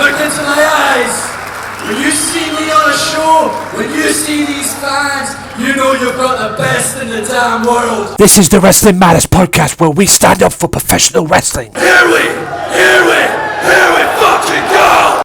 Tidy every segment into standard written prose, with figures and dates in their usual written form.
Look into my eyes. When you see me on a show, when you see these fans, you know you've got the best in the damn world. This is the Wrestling Matters podcast where we stand up for professional wrestling. Here we fucking go!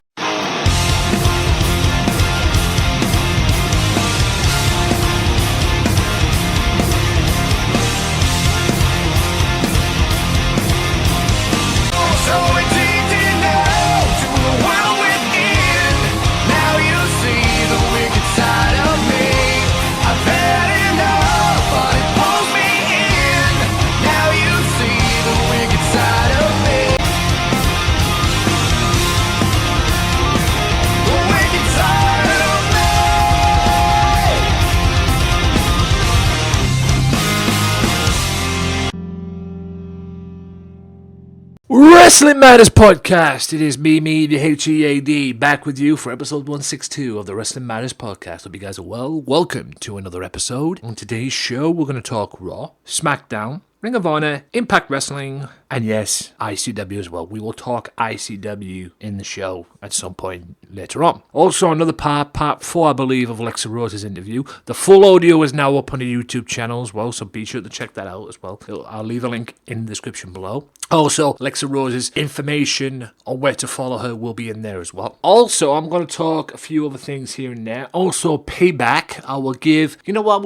Wrestling Matters podcast. It is me, the HEAD, back with you for episode 162 of the Wrestling Matters podcast. Hope you guys are well. Welcome to another episode. On today's show, we're going to talk Raw, Smackdown, Ring of Honor, Impact Wrestling, and yes, ICW as well. We will talk ICW in the show at some point later on. Also, another part 4, I believe, of Lexa Rose's interview. The full audio is now up on the YouTube channel as well, so be sure to check that out as well. I'll leave a link in the description below. Also, Lexa Rose's information on where to follow her will be in there as well. Also, I'm going to talk a few other things here and there. Also, Payback. I'm going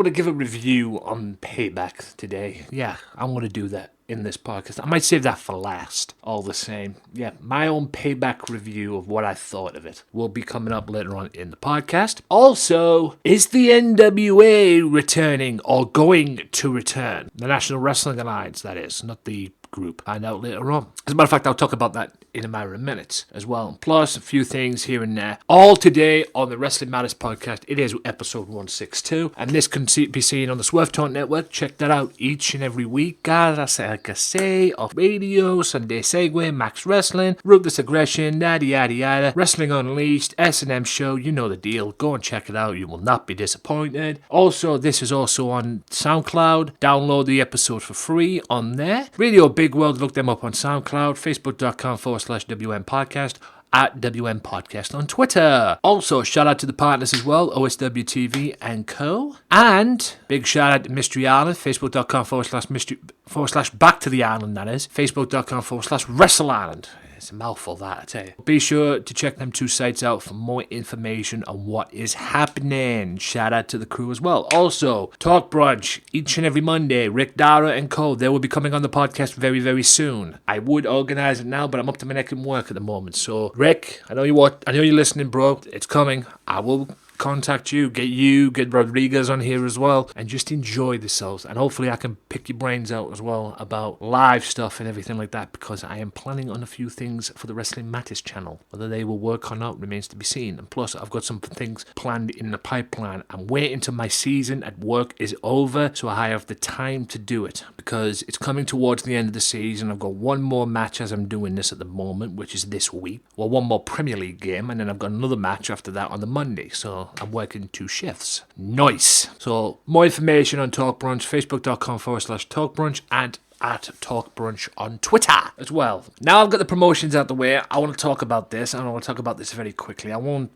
to give a review on Payback today. Yeah, I'm going to do that in this podcast. I might save that for last, all the same. Yeah, my own Payback review of what I thought of it will be coming up later on in the podcast. Also, is the NWA returning or going to return? The National Wrestling Alliance, that is, not the group. Find out later on. As a matter of fact, I'll talk about that in a matter of minutes as well. Plus, a few things here and there. All today on the Wrestling Matters podcast. It is episode 162, and this can be seen on the Swerve Network. Check that out each and every week. Guys, like I say, off radio, Sunday Segue, Max Wrestling, Ruthless Aggression, yada yada yada, Wrestling Unleashed, S&M Show. You know the deal. Go and check it out. You will not be disappointed. Also, this is also on SoundCloud. Download the episode for free on there. Radio Big World, look them up on SoundCloud, facebook.com/WM Podcast, at WM Podcast on Twitter. Also, shout out to the partners as well, OSW TV and Co. And big shout out to Mystery Island, facebook.com/back to the island, that is, facebook.com/Wrestle Island. It's a mouthful, that, I tell you. Be sure to check them two sites out for more information on what is happening. Shout out to the crew as well. Also, Talk Brunch, each and every Monday. Rick Dara and Co. They will be coming on the podcast very, very soon. I would organize it now, but I'm up to my neck in work at the moment. So, Rick, I know you're listening, bro. It's coming. I will contact you, get Rodriguez on here as well, and just enjoy yourselves. And hopefully I can pick your brains out as well about live stuff and everything like that, because I am planning on a few things for the Wrestling Matters channel. Whether they will work or not remains to be seen. And plus, I've got some things planned in the pipeline. I'm waiting till my season at work is over so I have the time to do it, because it's coming towards the end of the season. I've got one more match as I'm doing this at the moment, which is this week. Well, one more Premier League game, and then I've got another match after that on the Monday. So I'm working 2 shifts. Nice. So more information on Talk Brunch, facebook.com/Talk Brunch, and at Talk Brunch on Twitter as well. Now I've got the promotions out the way. I want to talk about this, and I want to talk about this very quickly. I won't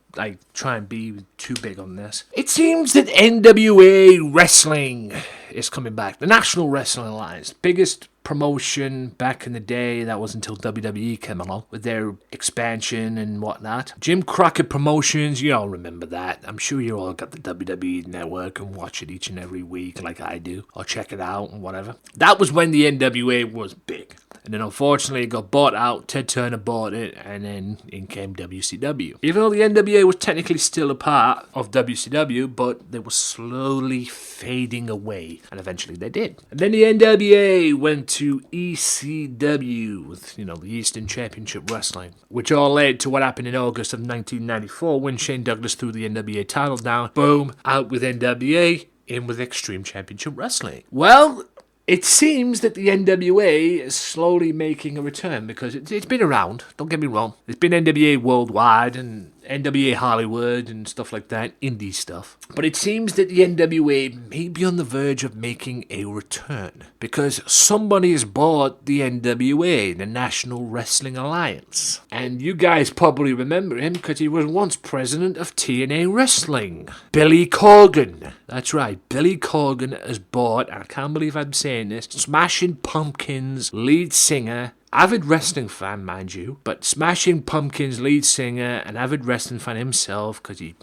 try and be too big on this. It seems that NWA Wrestling is coming back. The National Wrestling Alliance, biggest promotion back in the day. That was until WWE came along with their expansion and whatnot. Jim Crockett Promotions, you all remember that. I'm sure you all got the WWE network and watch it each and every week like I do, or check it out and whatever. That was when the NWA was big. And then unfortunately it got bought out. Ted Turner bought it, and then in came WCW. Even though the NWA was technically still a part of WCW, but they were slowly fading away, and eventually they did. And then the NWA went to ECW with, the Eastern Championship Wrestling, which all led to what happened in August of 1994 when Shane Douglas threw the NWA title down. Boom, out with NWA, in with Extreme Championship Wrestling. Well, it seems that the NWA is slowly making a return, because it's been around, don't get me wrong. There's been NWA worldwide, and NWA Hollywood and stuff like that, indie stuff. But it seems that the NWA may be on the verge of making a return because somebody has bought the NWA, the National Wrestling Alliance. And you guys probably remember him because he was once president of TNA Wrestling. Billy Corgan. That's right, Billy Corgan has bought, I can't believe I'm saying this, Smashing Pumpkins lead singer, avid wrestling fan, mind you, but Smashing Pumpkins lead singer, an avid wrestling fan himself, because he,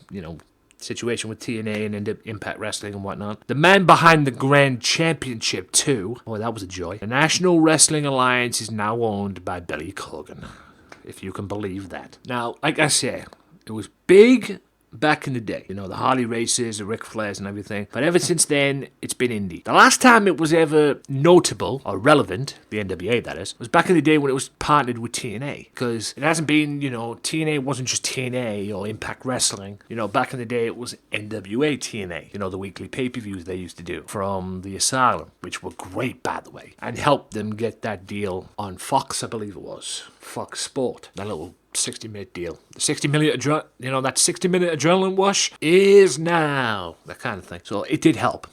situation with TNA and Impact Wrestling and whatnot. The man behind the Grand Championship, too. Oh, that was a joy. The National Wrestling Alliance is now owned by Billy Corgan, if you can believe that. Now, like I say, it was big back in the day, the Harley races, the Ric Flairs and everything. But ever since then, it's been indie. The last time it was ever notable or relevant, the NWA that is, was back in the day when it was partnered with TNA. Because it hasn't been, TNA wasn't just TNA or Impact Wrestling. Back in the day it was NWA TNA. The weekly pay-per-views they used to do from the Asylum, which were great, by the way, and helped them get that deal on Fox, I believe it was. Fox Sport. That little 60-minute deal. The 60-minute, that 60-minute adrenaline wash is now. That kind of thing. So it did help.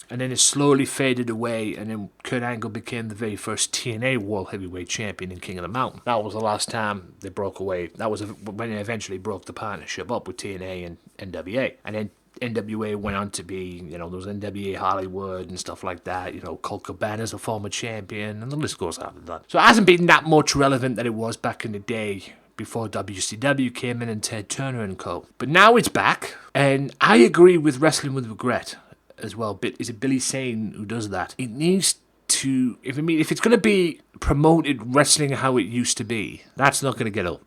And then it slowly faded away, and then Kurt Angle became the very first TNA World Heavyweight Champion and King of the Mountain. That was the last time they broke away. That was when they eventually broke the partnership up with TNA and NWA. And then NWA went on to be, there was NWA Hollywood and stuff like that. Colt Cabana's a former champion, and the list goes on and on. So it hasn't been that much relevant that it was back in the day before WCW came in and Ted Turner and co. But now it's back, and I agree with Wrestling with Regret as well. But is it Billy Zane who does that? It needs to, if it's going to be promoted wrestling how it used to be, that's not going to get old.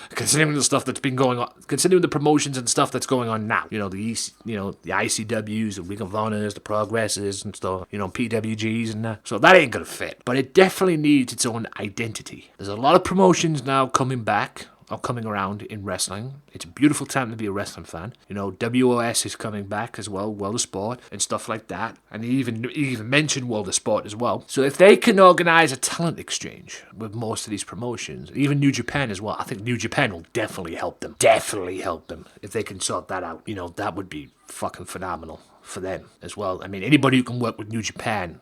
Considering the stuff that's been going on, considering the promotions and stuff that's going on now, the ICWs, the Ring of Honors, the Progresses and stuff, PWGs and that. So that ain't going to fit. But it definitely needs its own identity. There's a lot of promotions now coming back, are coming around in wrestling. It's a beautiful time to be a wrestling fan. WOS is coming back as well, World of Sport and stuff like that. And he even mentioned World of Sport as well. So if they can organize a talent exchange with most of these promotions, even New Japan as well, I think New Japan will definitely help them. Definitely help them if they can sort that out. That would be fucking phenomenal for them as well. I mean, anybody who can work with New Japan,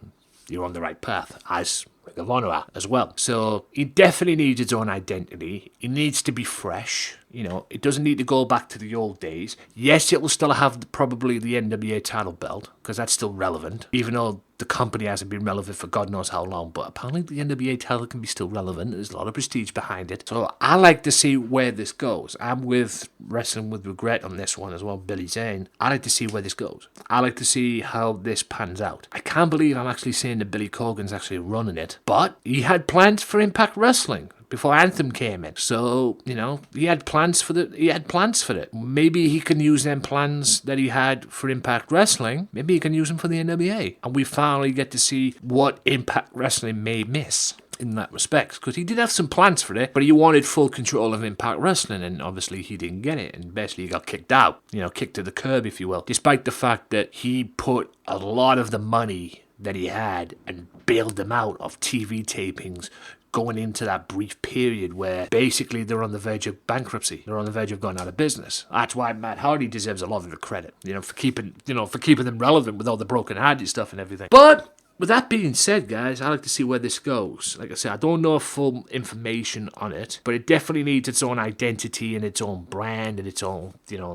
you're on the right path, as Ring of Honor as well. So it definitely needs its own identity. It needs to be fresh. It doesn't need to go back to the old days. Yes, it will still have probably the NWA title belt, because that's still relevant, even though the company hasn't been relevant for God knows how long. But apparently the NWA title can be still relevant. There's a lot of prestige behind it. So I like to see where this goes. I'm with Wrestling with Regret on this one as well, Billy Zane. I like to see where this goes. I like to see how this pans out. I can't believe I'm actually saying that Billy Corgan's actually running it, but he had plans for Impact Wrestling before Anthem came in. So, he had plans for it. Maybe he can use them plans that he had for Impact Wrestling. Maybe he can use them for the NWA. And we finally get to see what Impact Wrestling may miss in that respect. Because he did have some plans for it, but he wanted full control of Impact Wrestling, and obviously he didn't get it. And basically he got kicked out, kicked to the curb, if you will. Despite the fact that he put a lot of the money that he had and bailed them out of TV tapings going into that brief period where basically they're on the verge of bankruptcy. They're on the verge of going out of business. That's why Matt Hardy deserves a lot of the credit, for keeping them relevant with all the broken-hearted stuff and everything. But with that being said, guys, I like to see where this goes. Like I said, I don't know full information on it, but it definitely needs its own identity and its own brand and its own,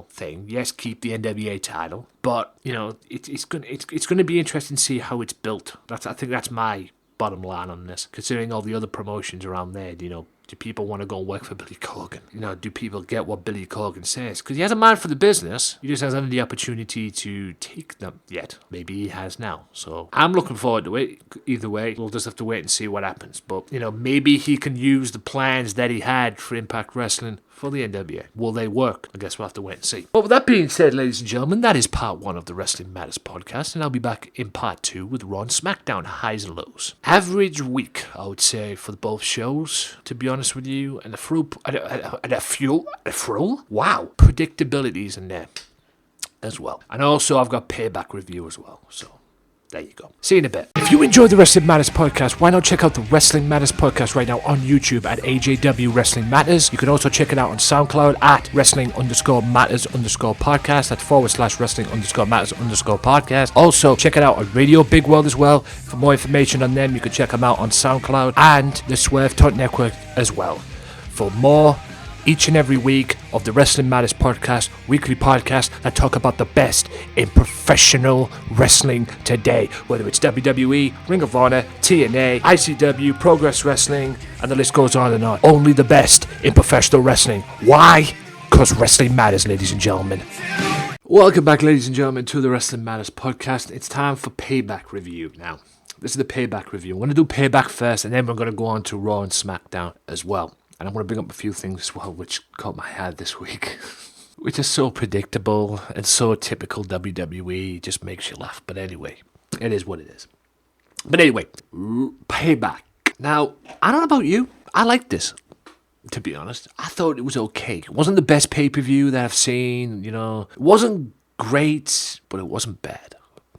thing. Yes, keep the NWA title, but it's going to be interesting to see how it's built. I think that's my bottom line on this, considering all the other promotions around there. Do people want to go and work for Billy Corgan? Do people get what Billy Corgan says? Because he has a mind for the business. He just hasn't had the opportunity to take them yet. Maybe he has now. So I'm looking forward to it. Either way, we'll just have to wait and see what happens. But, maybe he can use the plans that he had for Impact Wrestling for the NWA. Will they work? I guess we'll have to wait and see. But with that being said, ladies and gentlemen, that is part 1 of the Wrestling Matters podcast, and I'll be back in part 2 with Raw and Smackdown highs and lows. Average week, I would say, for both shows, to be honest with you, and the fuel, wow, predictability's in there as well. And also, I've got Payback review as well, so There you go. See you in a bit. If you enjoy the Wrestling Matters podcast, why not check out the Wrestling Matters podcast right now on YouTube at AJW Wrestling Matters. You can also check it out on SoundCloud at Wrestling_Matters_podcast. That's /Wrestling_Matters_podcast. Also, check it out on Radio Big World as well. For more information on them, you can check them out on SoundCloud and the Swerve Talk Network as well. For more each and every week of the Wrestling Matters podcast, weekly podcast that talk about the best in professional wrestling today, whether it's WWE, Ring of Honor, TNA, ICW, Progress Wrestling, and the list goes on and on. Only the best in professional wrestling. Why? Because wrestling matters, ladies and gentlemen. Welcome back, ladies and gentlemen, to the Wrestling Matters podcast. It's time for Payback review now. This is the Payback review. I'm going to do Payback first, and then we're going to go on to Raw and Smackdown as well. And I'm going to bring up a few things as well which caught my eye this week, which is so predictable and so typical WWE, just makes you laugh. But anyway, it is what it is. But anyway, Payback. Now, I don't know about you, I like this, to be honest. I thought it was okay. It wasn't the best pay-per-view that I've seen, you know. It wasn't great, but it wasn't bad.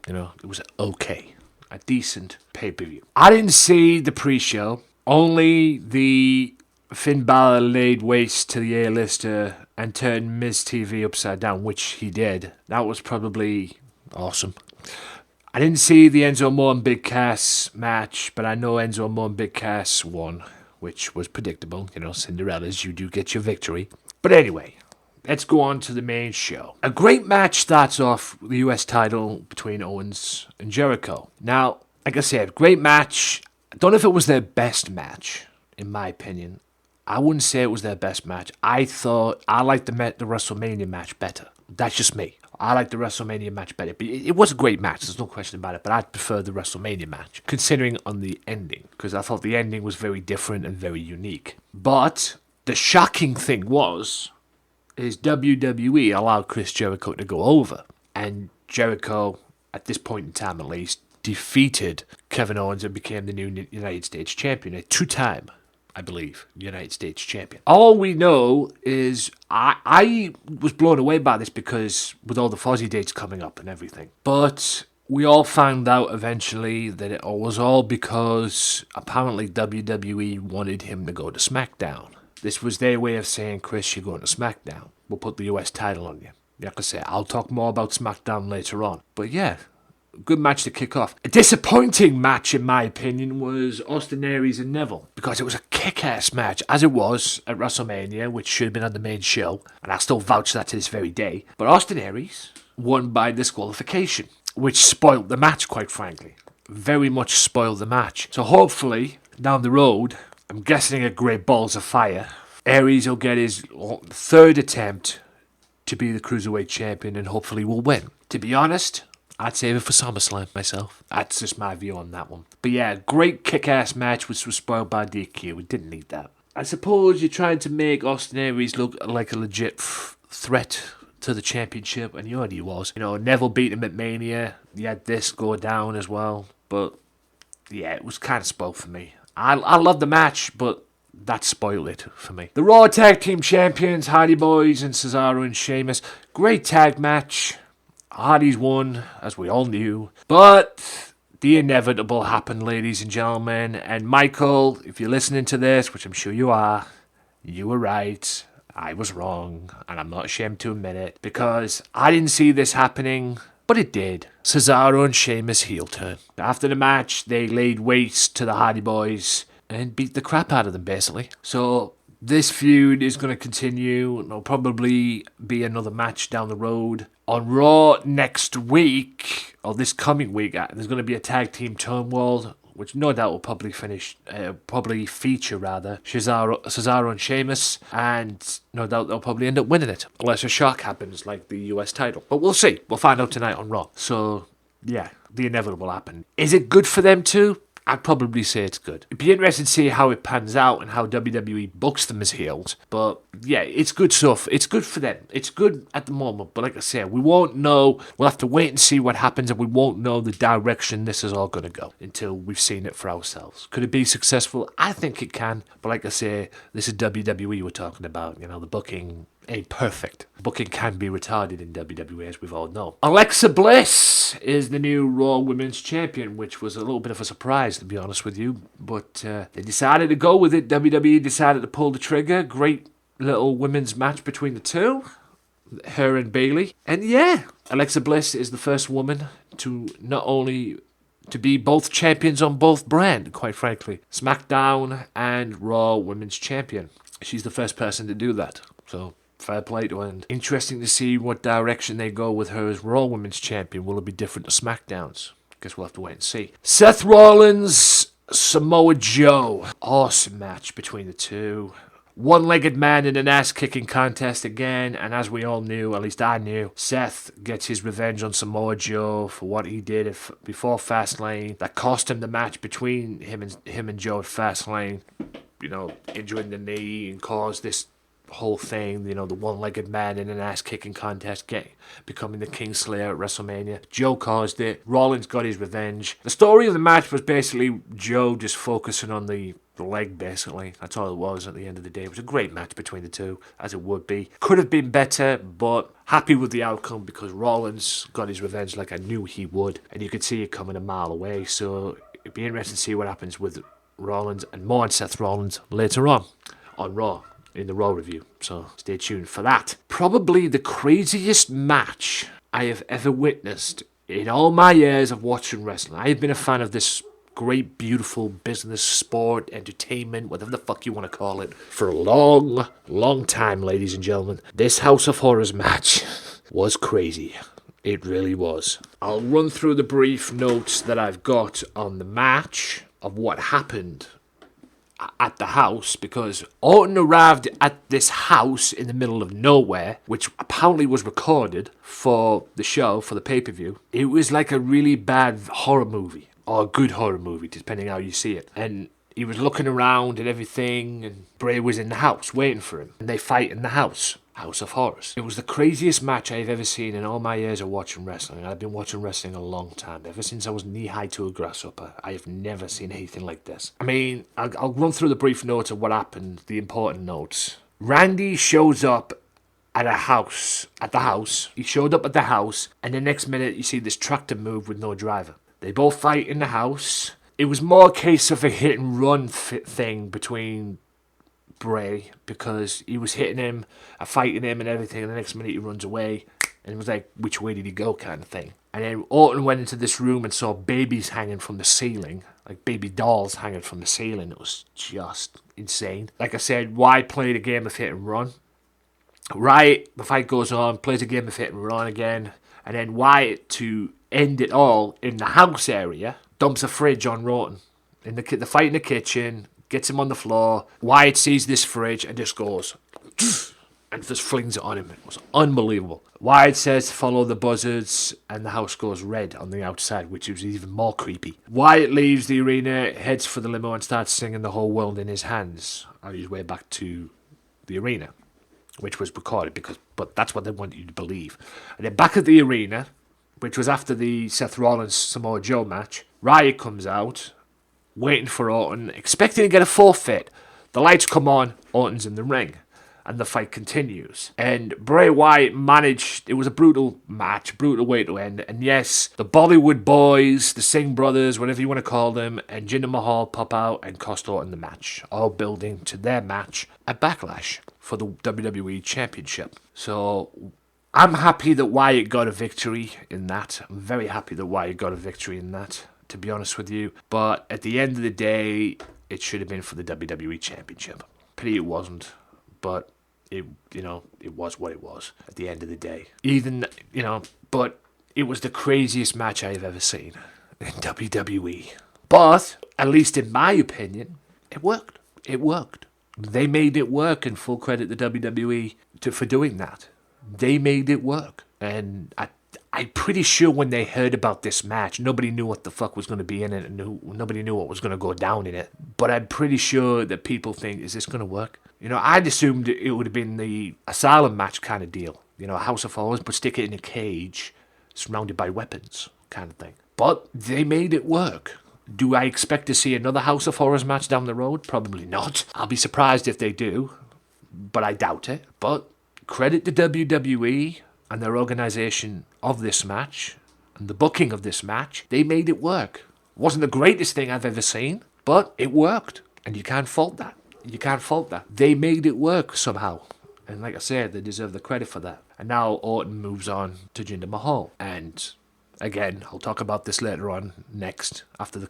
You know, it was okay. A decent pay-per-view. I didn't see the pre-show, only the Finn Balor laid waste to the A-lister and turned Miz TV upside down, which he did. That was probably awesome. I didn't see the Enzo Amore and Big Cass match, but I know Enzo Amore and Big Cass won, which was predictable. You know, Cinderella's, you do get your victory. But anyway, let's go on to the main show. A great match starts off the US title between Owens and Jericho. Now, like I said, great match. I don't know if it was their best match, in my opinion. I wouldn't say it was their best match. I liked the WrestleMania match better. That's just me. I like the WrestleMania match better. But it was a great match. There's no question about it. But I prefer the WrestleMania match, considering on the ending. Because I thought the ending was very different and very unique. But the shocking thing is WWE allowed Chris Jericho to go over. And Jericho, at this point in time at least, defeated Kevin Owens and became the new United States champion. A two-time, I believe, United States champion. All we know is I was blown away by this because with all the Fozzy dates coming up and everything. But we all found out eventually that it was all because apparently WWE wanted him to go to Smackdown. This was their way of saying, Chris, you're going to Smackdown. We'll put the US title on you. Like I say, I'll talk more about Smackdown later on. But yeah, good match to kick off. A disappointing match, in my opinion, was Austin Aries and Neville, because it was a kick-ass match, as it was at WrestleMania, which should have been on the main show, and I still vouch that to this very day. But Austin Aries won by disqualification, which spoiled the match, quite frankly. Very much spoiled the match. So hopefully, down the road, I'm guessing at Great Balls of Fire, Aries will get his third attempt to be the Cruiserweight champion and hopefully will win. To be honest, I'd save it for SummerSlam myself. That's just my view on that one. But yeah, great kick-ass match which was spoiled by DQ. We didn't need that. I suppose you're trying to make Austin Aries look like a legit threat to the championship, and he already was. You know, Neville beat him at Mania. You had this go down as well. But yeah, it was kind of spoiled for me. I love the match, but that spoiled it for me. The Raw Tag Team Champions, Hardy Boys and Cesaro and Sheamus. Great tag match. Hardy's won, as we all knew. But the inevitable happened, ladies and gentlemen. And Michael, if you're listening to this, which I'm sure you are, you were right. I was wrong, and I'm not ashamed to admit it, because I didn't see this happening, but it did. Cesaro and Sheamus heel turn. After the match, they laid waste to the Hardy Boys and beat the crap out of them, basically. So this feud is going to continue. There'll probably be another match down the road. On Raw next week, or this coming week, there's going to be a tag team turmoil, which no doubt will probably feature Cesaro and Sheamus, and no doubt they'll probably end up winning it, unless a shock happens like the US title. But we'll see. We'll find out tonight on Raw. So, yeah, the inevitable happened. Is it good for them too? I'd probably say it's good. It'd be interesting to see how it pans out and how WWE books them as heels. But yeah, it's good stuff. It's good for them. It's good at the moment. But like I said, we won't know. We'll have to wait and see what happens, and we won't know the direction this is all going to go until we've seen it for ourselves. Could it be successful? I think it can. But like I say, this is WWE we're talking about. You know, the booking ain't perfect. Booking can be retarded in WWE, as we've all known. Alexa Bliss is the new Raw Women's Champion, which was a little bit of a surprise, to be honest with you. But they decided to go with it. WWE decided to pull the trigger. Great little women's match between the two. Her and Bayley. And yeah, Alexa Bliss is the first woman to not only to be both champions on both brand, quite frankly. Smackdown and Raw Women's Champion. She's the first person to do that. So, fair play to her. And interesting to see what direction they go with her as Raw Women's Champion. Will it be different to SmackDown's? Guess we'll have to wait and see. Seth Rollins, Samoa Joe. Awesome match between the two. One-legged man in an ass-kicking contest again, and as we all knew, at least I knew, Seth gets his revenge on Samoa Joe for what he did before Fastlane. That cost him the match between him and Joe at Fastlane. You know, injuring the knee and caused this whole thing, you know, the one-legged man in an ass-kicking contest becoming the Kingslayer at WrestleMania. Joe caused it. Rollins got his revenge. The story of the match was basically Joe just focusing on the leg, basically. That's all it was at the end of the day. It was a great match between the two, as it would be. Could have been better, but happy with the outcome because Rollins got his revenge like I knew he would, and you could see it coming a mile away, so it'd be interesting to see what happens with Rollins and more on Seth Rollins later on Raw, in the Raw review, so stay tuned for that. Probably the craziest match I have ever witnessed in all my years of watching wrestling. I have been a fan of this great, beautiful business, sport, entertainment, whatever the fuck you want to call it, for a long, long time, ladies and gentlemen. This House of Horrors match was crazy. It really was. I'll run through the brief notes that I've got on the match of what happened at the house, because Orton arrived at this house in the middle of nowhere, which apparently was recorded for the show, for the pay-per-view. It was like a really bad horror movie, or a good horror movie, depending how you see it. And he was looking around and everything, and Bray was in the house waiting for him. And they fight in the house. House of Horrors. It was the craziest match I've ever seen in all my years of watching wrestling. I've been watching wrestling a long time. Ever since I was knee-high to a grasshopper, I have never seen anything like this. I mean, I'll run through the brief notes of what happened, the important notes. Randy shows up at the house. He showed up at the house, and the next minute you see this tractor move with no driver. They both fight in the house. It was more a case of a hit-and-run thing between Bray, because he was hitting him, fighting him and everything, and the next minute he runs away, and it was like, which way did he go kind of thing. And then Orton went into this room and saw babies hanging from the ceiling, like baby dolls hanging from the ceiling. It was just insane. Like I said, Wyatt played a game of hit and run. Right, the fight goes on, plays a game of hit and run again, and then Wyatt, to end it all in the house area, dumps a fridge on Orton. In the fight in the kitchen, gets him on the floor. Wyatt sees this fridge and just goes, and just flings it on him. It was unbelievable. Wyatt says, follow the buzzards, and the house goes red on the outside, which was even more creepy. Wyatt leaves the arena, heads for the limo, and starts singing The Whole World in His Hands on his way back to the arena, which was recorded, but that's what they want you to believe. And then back at the arena, which was after the Seth Rollins Samoa Joe match, Riot comes out, waiting for Orton, expecting to get a forfeit. The lights come on, Orton's in the ring, and the fight continues. And Bray Wyatt managed, it was a brutal match, brutal way to end. And yes, the Bollywood boys, the Singh brothers, whatever you want to call them, and Jinder Mahal pop out and cost Orton the match, all building to their match at Backlash for the WWE Championship. So I'm happy that Wyatt got a victory in that. I'm very happy that Wyatt got a victory in that, to be honest with you. But at the end of the day, it should have been for the WWE Championship. Pity it wasn't, but it was what it was at the end of the day. But it was the craziest match I've ever seen in WWE. But, at least in my opinion, it worked. It worked. They made it work, and full credit to WWE for doing that. They made it work. And I'm pretty sure when they heard about this match, nobody knew what the fuck was going to be in it, and nobody knew what was going to go down in it. But I'm pretty sure that people think, is this going to work? I'd assumed it would have been the Asylum match kind of deal. A House of Horrors, but stick it in a cage, surrounded by weapons kind of thing. But they made it work. Do I expect to see another House of Horrors match down the road? Probably not. I'll be surprised if they do, but I doubt it. But credit to WWE and their organization of this match and the booking of this match. They made it work. Wasn't the greatest thing I've ever seen, but it worked. And you can't fault that. You can't fault that. They made it work somehow. And like I said, they deserve the credit for that. And now Orton moves on to Jinder Mahal. And again, I'll talk about this later on next, after the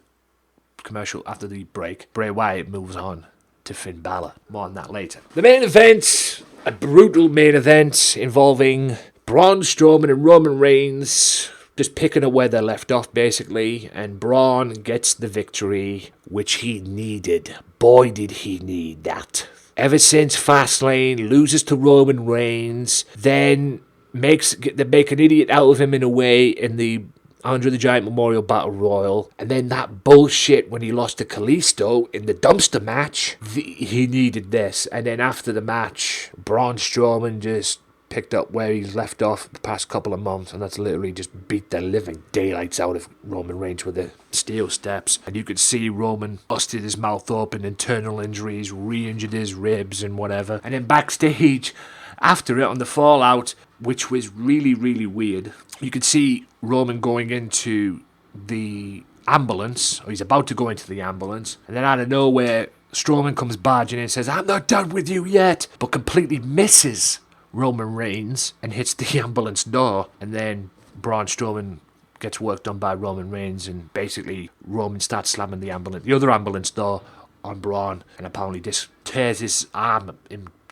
commercial, after the break. Bray Wyatt moves on to Finn Balor. More on that later. The main event, a brutal main event involving Braun Strowman and Roman Reigns just picking up where they left off, basically, and Braun gets the victory, which he needed. Boy, did he need that. Ever since Fastlane, loses to Roman Reigns, then they make an idiot out of him in a way in the Andre the Giant Memorial Battle Royal, and then that bullshit when he lost to Kalisto in the dumpster match. He needed this, and then after the match, Braun Strowman just picked up where he's left off the past couple of months, and that's literally just beat the living daylights out of Roman Reigns with the steel steps. And you could see Roman busted his mouth open, internal injuries, re-injured his ribs and whatever. And then backstage, after it on the Fallout, which was really, really weird, you could see Roman going into the ambulance, or he's about to go into the ambulance, and then out of nowhere, Strowman comes barging in and says, "I'm not done with you yet," but completely misses Roman Reigns and hits the ambulance door, and then Braun Strowman gets worked on by Roman Reigns, and basically Roman starts slamming the other ambulance door on Braun, and apparently this tears his arm,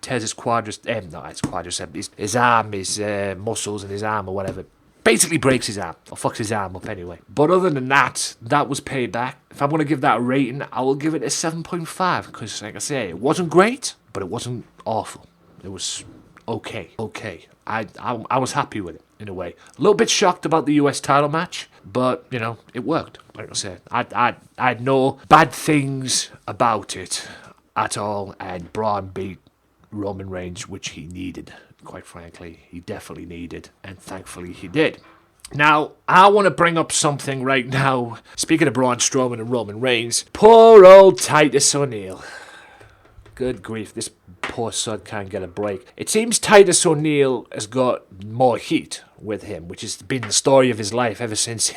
tears his quadriceps, his arm, his muscles in his arm or whatever. Basically breaks his arm, or fucks his arm up anyway. But other than that, that was Payback. If I'm going to give that a rating, I will give it a 7.5, because like I say, it wasn't great, but it wasn't awful. It was okay. I was happy with it, in a way. A little bit shocked about the US title match, but, you know, it worked. Like I said, I had no bad things about it at all, and Braun beat Roman Reigns, which he needed. Quite frankly, he definitely needed, and thankfully he did. Now, I want to bring up something right now. Speaking of Braun Strowman and Roman Reigns, poor old Titus O'Neil. Good grief, this poor sod can't get a break. It seems Titus O'Neil has got more heat with him, which has been the story of his life ever since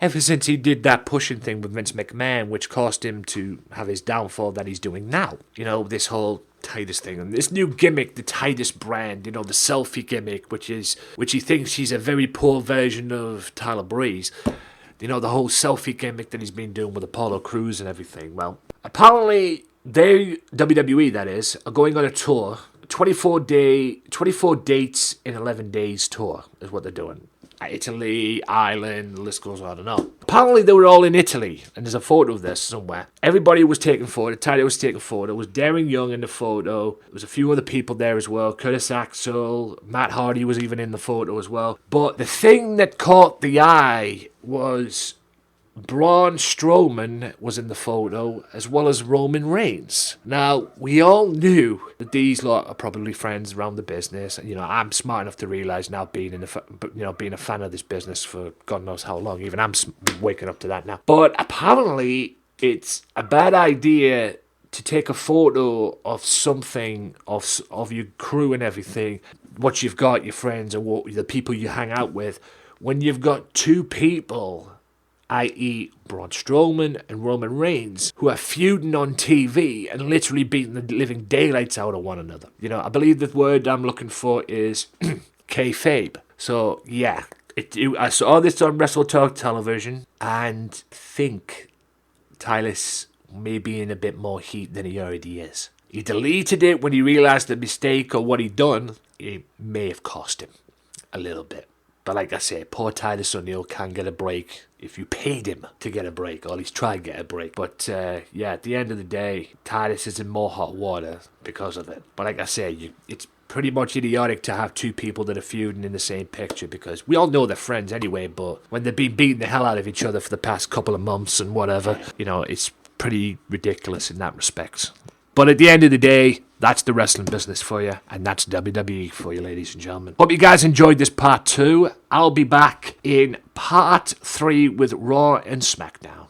he did that pushing thing with Vince McMahon, which caused him to have his downfall that he's doing now. You know, this whole Titus thing and this new gimmick, the Titus brand, you know, the selfie gimmick, which he thinks he's a very poor version of Tyler Breeze. You know, the whole selfie gimmick that he's been doing with Apollo Crews and everything. Well, apparently they, WWE that is, are going on a tour, 24 dates in 11 days tour is what they're doing. Italy, Ireland, the list goes on and on. Apparently they were all in Italy, and there's a photo of this somewhere. Everybody was taking photo, Titus was taking photo, there was Darren Young in the photo, there was a few other people there as well, Curtis Axel, Matt Hardy was even in the photo as well. But the thing that caught the eye was Braun Strowman was in the photo, as well as Roman Reigns. Now, we all knew that these lot are probably friends around the business. You know, I'm smart enough to realise now, being a fan of this business for God knows how long. Even I'm waking up to that now. But apparently, it's a bad idea to take a photo of something, of your crew and everything, what you've got, your friends, and what the people you hang out with, when you've got two people, i.e. Braun Strowman and Roman Reigns, who are feuding on TV and literally beating the living daylights out of one another. You know, I believe the word I'm looking for is Kayfabe. So, yeah, I saw this on Wrestle Talk television, and think Titus may be in a bit more heat than he already is. He deleted it when he realised the mistake or what he'd done. It may have cost him a little bit. But like I say, poor Titus O'Neil can get a break if you paid him to get a break, or at least try and get a break. But yeah, at the end of the day, Titus is in more hot water because of it. But like I say, it's pretty much idiotic to have two people that are feuding in the same picture, because we all know they're friends anyway, but when they've been beating the hell out of each other for the past couple of months and whatever, you know, it's pretty ridiculous in that respect. But at the end of the day, that's the wrestling business for you, and that's WWE for you, ladies and gentlemen. Hope you guys enjoyed this part 2. I'll be back in part 3 with Raw and Smackdown.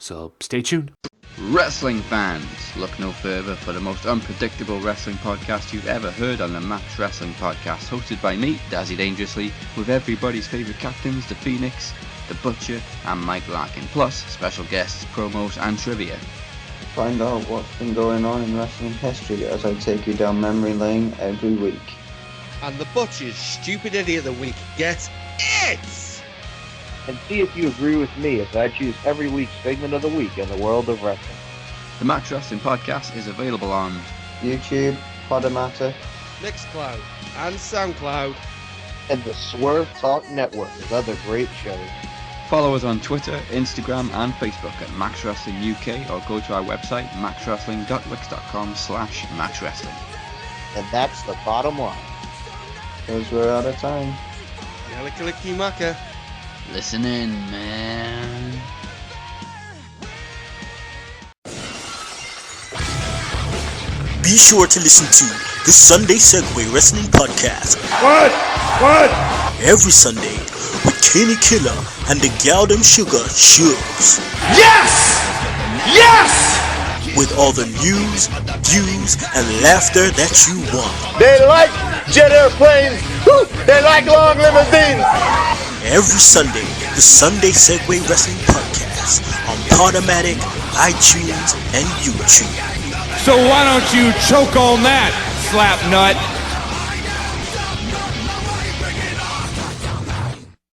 So stay tuned. Wrestling fans, look no further for the most unpredictable wrestling podcast you've ever heard on the Max Wrestling Podcast, hosted by me, Dazzy Dangerously, with everybody's favourite captains, The Phoenix, The Butcher, and Mike Larkin, plus special guests, promos, and trivia. Find out what's been going on in wrestling history as I take you down memory lane every week. And The Butcher's Stupid Idiot of the Week gets it! And see if you agree with me as I choose every week's segment of the week in the world of wrestling. The Max Wrestling Podcast is available on YouTube, Podomatic, Mixcloud, and Soundcloud. And the Swerve Talk Network with other great shows. Follow us on Twitter, Instagram, and Facebook at Max Wrestling UK, or go to our website, maxwrestling.wix.com/maxwrestling. And that's the bottom line. because we're out of time. Yalakalikimaka. Listen in, man. Be sure to listen to the Sunday Segway Wrestling Podcast. What? Every Sunday with Kenny Killer and the Galdem Sugar Shubs. Yes! Yes! With all the news, views, and laughter that you want. They like jet airplanes. Woo! They like long limousines. Every Sunday, the Sunday Segway Wrestling Podcast on Podomatic, iTunes, and YouTube. So why don't you choke on that, slap nut?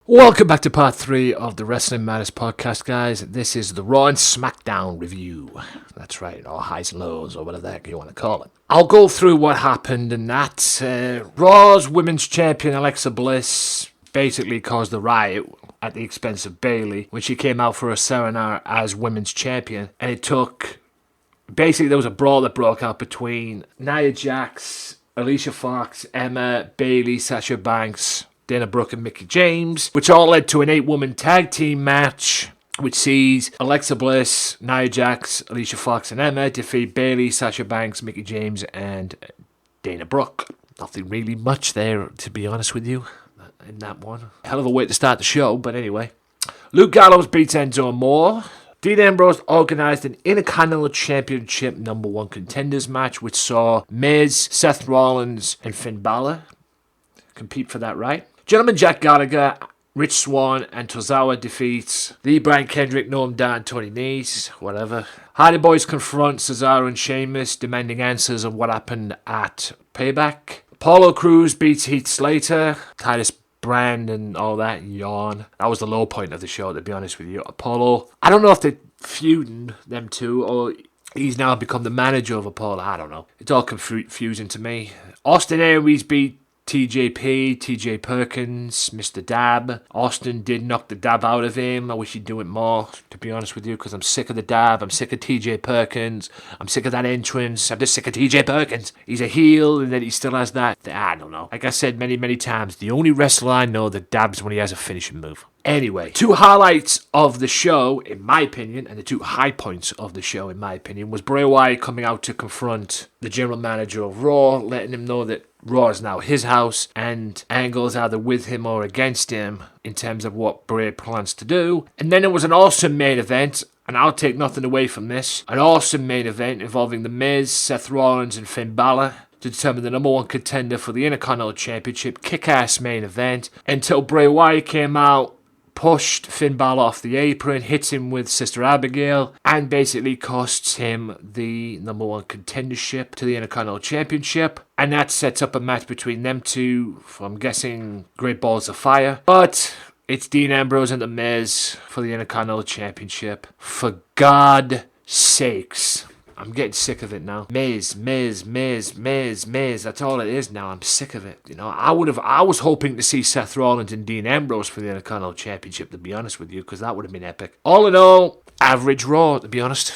Welcome back to part 3 of the Wrestling Matters podcast, guys. This is the Raw and Smackdown review. That's right, or highs and lows, or whatever the heck you want to call it. I'll go through what happened in that. Raw's Women's Champion Alexa Bliss basically caused a riot at the expense of Bayley when she came out for a seminar as Women's Champion, and it took... Basically, there was a brawl that broke out between Nia Jax, Alicia Fox, Emma, Bayley, Sasha Banks, Dana Brooke, and Mickie James, which all led to an 8-woman tag team match, which sees Alexa Bliss, Nia Jax, Alicia Fox, and Emma defeat Bayley, Sasha Banks, Mickie James, and Dana Brooke. Nothing really much there, to be honest with you, in that one. Hell of a way to start the show, but anyway. Luke Gallows beats Enzo Amore. Dean Ambrose organised an Intercontinental Championship number 1 contenders match, which saw Miz, Seth Rollins, and Finn Balor compete for that right. Gentleman Jack Gallagher, Rich Swann, and Tozawa defeats Lee, Brian Kendrick, Noam Dar, and Tony Nese, whatever. Hardy Boys confront Cesaro and Sheamus, demanding answers on what happened at Payback. Apollo Crews beats Heath Slater, Titus Brand and all that, yawn. That was the low point of the show, to be honest with you. Apollo, I don't know if they're feuding, them two, or he's now become the manager of Apollo. I don't know. It's all confusing to me. Austin Aries beat TJP, TJ Perkins, Mr. Dab. Austin did knock the dab out of him. I wish he'd do it more, to be honest with you, because I'm sick of the dab. I'm sick of TJ Perkins. I'm sick of that entrance. I'm just sick of TJ Perkins. He's a heel, and then he still has that. I don't know. Like I said many, many times, the only wrestler I know that dabs when he has a finishing move. Anyway, 2 highlights of the show, in my opinion, and the 2 high points of the show, in my opinion, was Bray Wyatt coming out to confront the general manager of Raw, letting him know that Raw is now his house, and Angle is either with him or against him in terms of what Bray plans to do. And then there was an awesome main event, and I'll take nothing away from this, an awesome main event involving The Miz, Seth Rollins, and Finn Balor to determine the number 1 contender for the Intercontinental Championship. Kick-ass main event until Bray Wyatt came out, pushed Finn Balor off the apron, hits him with Sister Abigail, and basically costs him the number 1 contendership to the Intercontinental Championship. And that sets up a match between them two, I'm guessing Great Balls of Fire. But it's Dean Ambrose and The Miz for the Intercontinental Championship. For God's sakes. I'm getting sick of it now. Miz. That's all it is now. I'm sick of it. You know, I was hoping to see Seth Rollins and Dean Ambrose for the Intercontinental Championship, to be honest with you, because that would have been epic. All in all, average Raw, to be honest.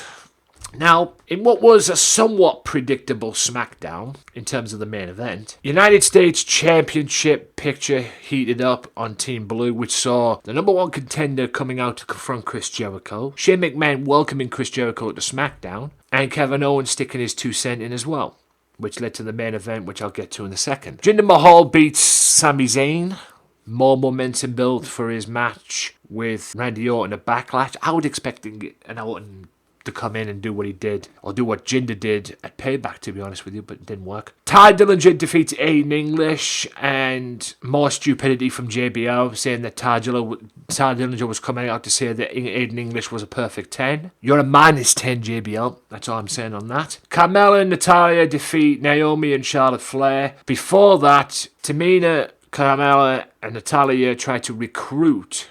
Now, in what was a somewhat predictable SmackDown, in terms of the main event, United States Championship picture heated up on Team Blue, which saw the number 1 contender coming out to confront Chris Jericho, Shane McMahon welcoming Chris Jericho to SmackDown, and Kevin Owens sticking his 2 cents in as well, which led to the main event, which I'll get to in a second. Jinder Mahal beats Sami Zayn more momentum build for his match with Randy Orton at Backlash. I was expecting an Orton to come in and do what he did, or do what Jinder did at Payback, to be honest with you, but it didn't work. Ty Dillinger defeats Aiden English, and more stupidity from JBL, saying that Ty Dillinger was coming out to say that Aiden English was a perfect 10. You're a minus 10, JBL. That's all I'm saying on that. Carmella and Natalya defeat Naomi and Charlotte Flair. Before that, Tamina, Carmella and Natalya tried to recruit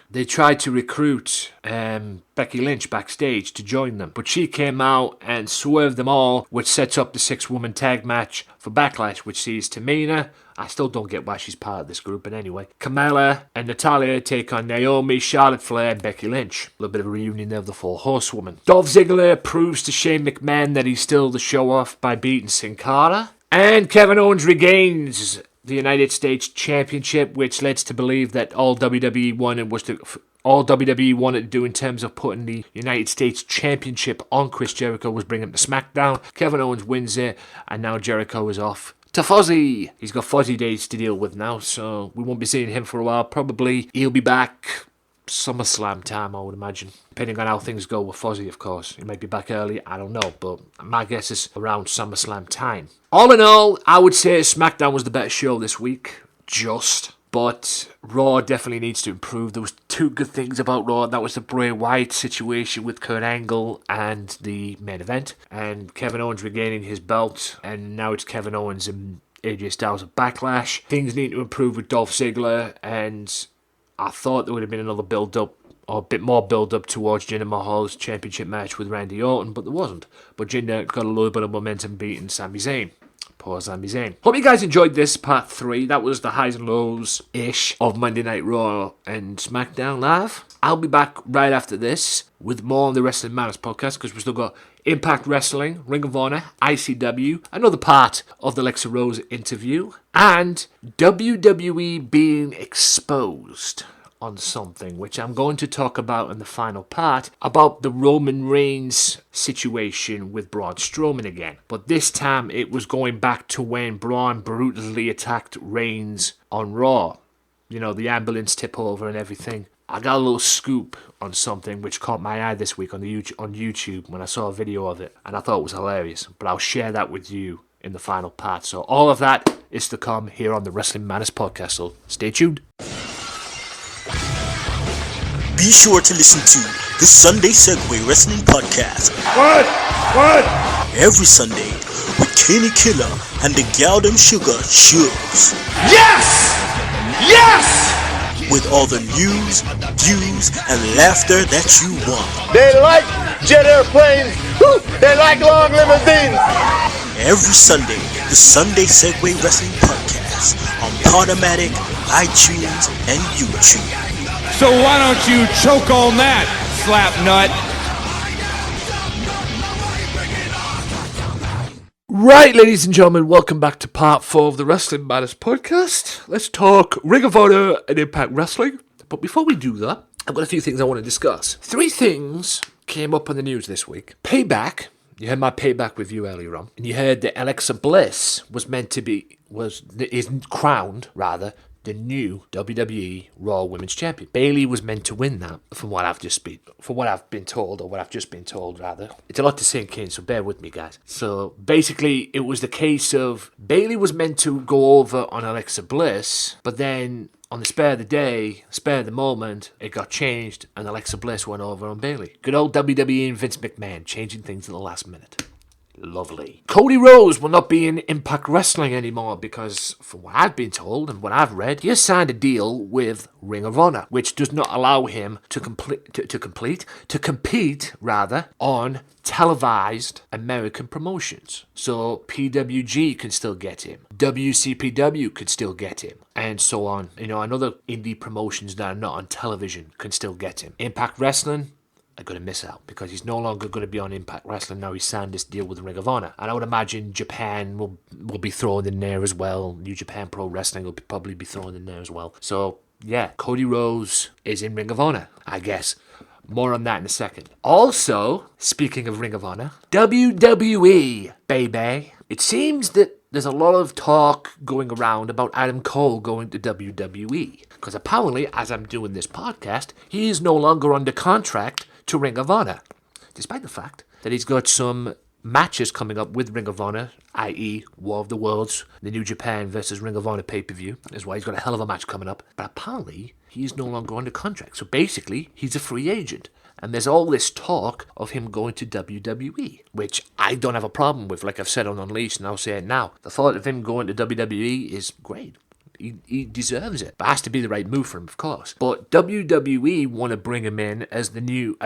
Becky Lynch backstage to join them. But she came out and swerved them all, which sets up the 6-woman tag match for Backlash, which sees Tamina. I still don't get why she's part of this group, but anyway. Carmella and Natalya take on Naomi, Charlotte Flair, and Becky Lynch. A little bit of a reunion there of the 4 horsewomen. Dolph Ziggler proves to Shane McMahon that he's still the show-off by beating Sin Cara. And Kevin Owens regains the United States Championship, which leads to believe that all WWE wanted to do in terms of putting the United States Championship on Chris Jericho was bring him to Smackdown. Kevin Owens wins it, and now Jericho is off to Fozzy. He's got Fozzy days to deal with now, so we won't be seeing him for a while. Probably he'll be back SummerSlam time, I would imagine. Depending on how things go with Fozzy, of course. He might be back early, I don't know, but my guess is around SummerSlam time. All in all, I would say SmackDown was the better show this week. But Raw definitely needs to improve. There was 2 good things about Raw. That was the Bray Wyatt situation with Kurt Angle and the main event. And Kevin Owens regaining his belt. And now it's Kevin Owens and AJ Styles at Backlash. Things need to improve with Dolph Ziggler. And I thought there would have been another build-up, or a bit more build-up towards Jinder Mahal's championship match with Randy Orton, but there wasn't. But Jinder got a little bit of momentum beating Sami Zayn. Poor Sami Zayn. Hope you guys enjoyed this part 3. That was the highs and lows-ish of Monday Night Raw and SmackDown Live. I'll be back right after this with more on the Wrestling Matters podcast, because we've still got Impact Wrestling, Ring of Honor, ICW, another part of the Lexa Rose interview, and WWE being exposed on something, which I'm going to talk about in the final part, about the Roman Reigns situation with Braun Strowman again. But this time it was going back to when Braun brutally attacked Reigns on Raw. You know, the ambulance tip over and everything. I got a little scoop on something which caught my eye this week on YouTube when I saw a video of it, and I thought it was hilarious. But I'll share that with you in the final part. So all of that is to come here on the Wrestling Matters podcast, so stay tuned. Be sure to listen to the Sunday Segway Wrestling Podcast. What? Every Sunday with Kenny Killer and the Galdem Sugar Shugs. Yes! With all the news, views, and laughter that you want. They like jet airplanes. Woo! They like long limousines. Every Sunday, the Sunday Segway Wrestling Podcast on Podomatic, iTunes, and YouTube. So why don't you choke on that, slap nut? Right, ladies and gentlemen, welcome back to part 4 of the Wrestling Matters podcast. Let's talk Ring of Honor and Impact Wrestling. But before we do that, I've got a few things I want to discuss. 3 things came up on the news this week. Payback. You heard my Payback review earlier on. And you heard that Alexa Bliss is crowned, the new WWE Raw Women's Champion. Bayley was meant to win that, from what I've just been told. It's a lot to sink in, so bear with me, guys. So basically, it was the case of Bayley was meant to go over on Alexa Bliss, but then on the spur of the moment, it got changed, and Alexa Bliss went over on Bayley. Good old WWE and Vince McMahon changing things at the last minute. Lovely. Cody Rose will not be in Impact Wrestling anymore because, from what I've been told and what I've read, he has signed a deal with Ring of Honor, which does not allow him to compete on televised American promotions. So PWG can still get him, WCPW could still get him, and so on. And other indie promotions that are not on television can still get him. Impact Wrestling are going to miss out because he's no longer going to be on Impact Wrestling. Now he's signed this deal with Ring of Honor. And I would imagine Japan will be thrown in there as well. New Japan Pro Wrestling will probably be thrown in there as well. So, yeah, Cody Rose is in Ring of Honor, I guess. More on that in a second. Also, speaking of Ring of Honor, WWE, baby. It seems that there's a lot of talk going around about Adam Cole going to WWE. Because apparently, as I'm doing this podcast, he is no longer under contract to Ring of Honor. Despite the fact that he's got some matches coming up with Ring of Honor, i.e. War of the Worlds, the New Japan versus Ring of Honor pay-per-view, is why he's got a hell of a match coming up. But apparently, he's no longer under contract. So basically, he's a free agent. And there's all this talk of him going to WWE, which I don't have a problem with. Like I've said on Unleashed, and I'll say it now. The thought of him going to WWE is great. He deserves it. But it has to be the right move for him, of course. But WWE want to bring him in as a new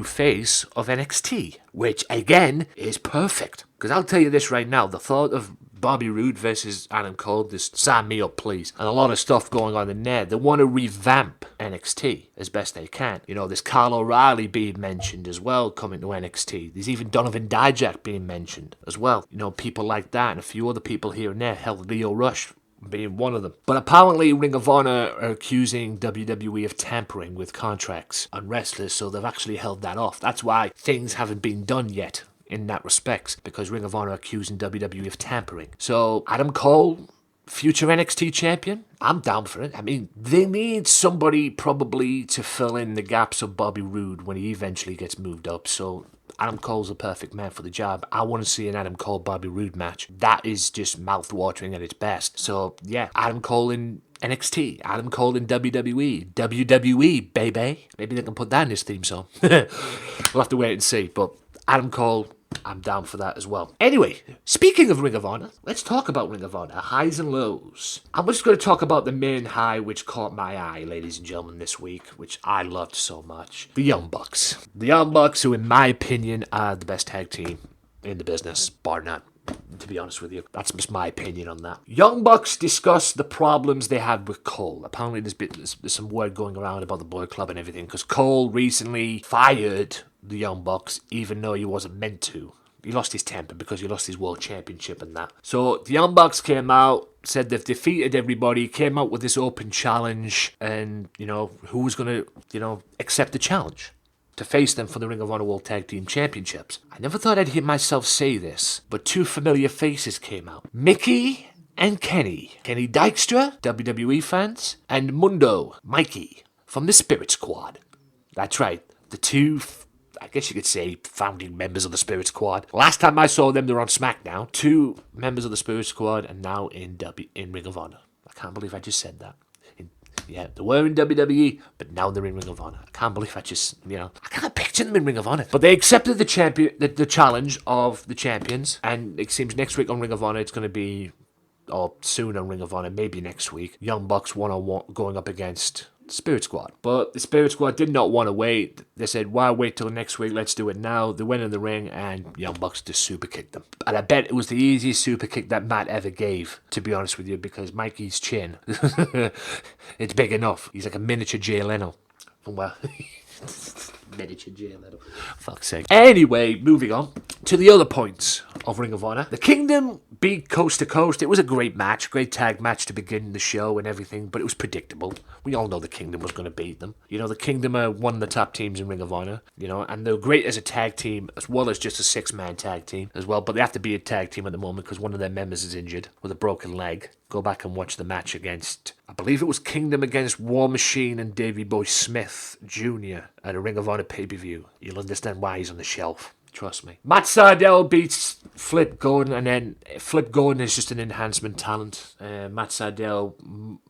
face of NXT, which again is perfect. Because I'll tell you this right now, the thought of Bobby Roode versus Adam Cole, just sign me up, please. And a lot of stuff going on in there. They want to revamp NXT as best they can. You know, there's Kyle O'Reilly being mentioned as well, coming to NXT. There's even Donovan Dijak being mentioned as well. You know, people like that and a few other people here and there. Hell, Leo Rush being one of them. But apparently Ring of Honor are accusing WWE of tampering with contracts on wrestlers, so they've actually held that off. That's why things haven't been done yet in that respect, because Ring of Honor are accusing WWE of tampering. So Adam Cole, future NXT champion, I'm down for it. I mean, they need somebody probably to fill in the gaps of Bobby Roode when he eventually gets moved up. So Adam Cole's a perfect man for the job. I want to see an Adam Cole-Bobby Roode match. That is just mouth-watering at its best. So, yeah, Adam Cole in NXT, Adam Cole in WWE, WWE, baby. Maybe they can put that in his theme song. We'll have to wait and see. But Adam Cole, I'm down for that as well. Anyway, speaking of Ring of Honor, let's talk about Ring of Honor, highs and lows. I'm just going to talk about the main high which caught my eye, ladies and gentlemen, this week, which I loved so much. The Young Bucks. The Young Bucks, who in my opinion are the best tag team in the business, bar none. To be honest with you, that's just my opinion on that. Young Bucks discussed the problems they had with Cole. Apparently there's some word going around about the Boy Club and everything, because Cole recently fired the Young Bucks, even though he wasn't meant to. He lost his temper because he lost his world championship and that. So the Young Bucks came out, said they've defeated everybody, came out with this open challenge, and, you know, who was going to, accept the challenge to face them for the Ring of Honor World Tag Team Championships. I never thought I'd hear myself say this, but two familiar faces came out. Mickey and Kenny. Kenny Dykstra, WWE fans, and Mundo, Mikey, from the Spirit Squad. That's right, the two, I guess you could say, founding members of the Spirit Squad. Last time I saw them, they were on Smackdown. Two members of the Spirit Squad, and now in Ring of Honor. I can't believe I just said that. Yeah, they were in WWE, but now they're in Ring of Honor. I can't believe I just, I can't picture them in Ring of Honor. But they accepted the challenge of the champions, and it seems next week on Ring of Honor it's going to be, or soon on Ring of Honor, maybe next week, Young Bucks one-on-one going up against Spirit Squad. But the Spirit Squad did not want to wait. They said, why wait till next week? Let's do it now. They went in the ring and Young Bucks just super kicked them. And I bet it was the easiest super kick that Matt ever gave, to be honest with you, because Mikey's chin, it's big enough. He's like a miniature Jay Leno. Well, miniature Jay Leno. Fuck's sake. Anyway, moving on to the other points of Ring of Honor. The Kingdom beat Coast to Coast. It was a great match, great tag match to begin the show and everything, but it was predictable. We all know the Kingdom was going to beat them. The Kingdom are one of the top teams in Ring of Honor, and they're great as a tag team, as well as just a six-man tag team as well, but they have to be a tag team at the moment because one of their members is injured with a broken leg. Go back and watch the match against, I believe it was Kingdom against War Machine and Davey Boy Smith Jr. at a Ring of Honor pay-per-view. You'll understand why he's on the shelf. Trust me. Matt Sydal beats Flip Gordon, and then Flip Gordon is just an enhancement talent. Matt Sydal,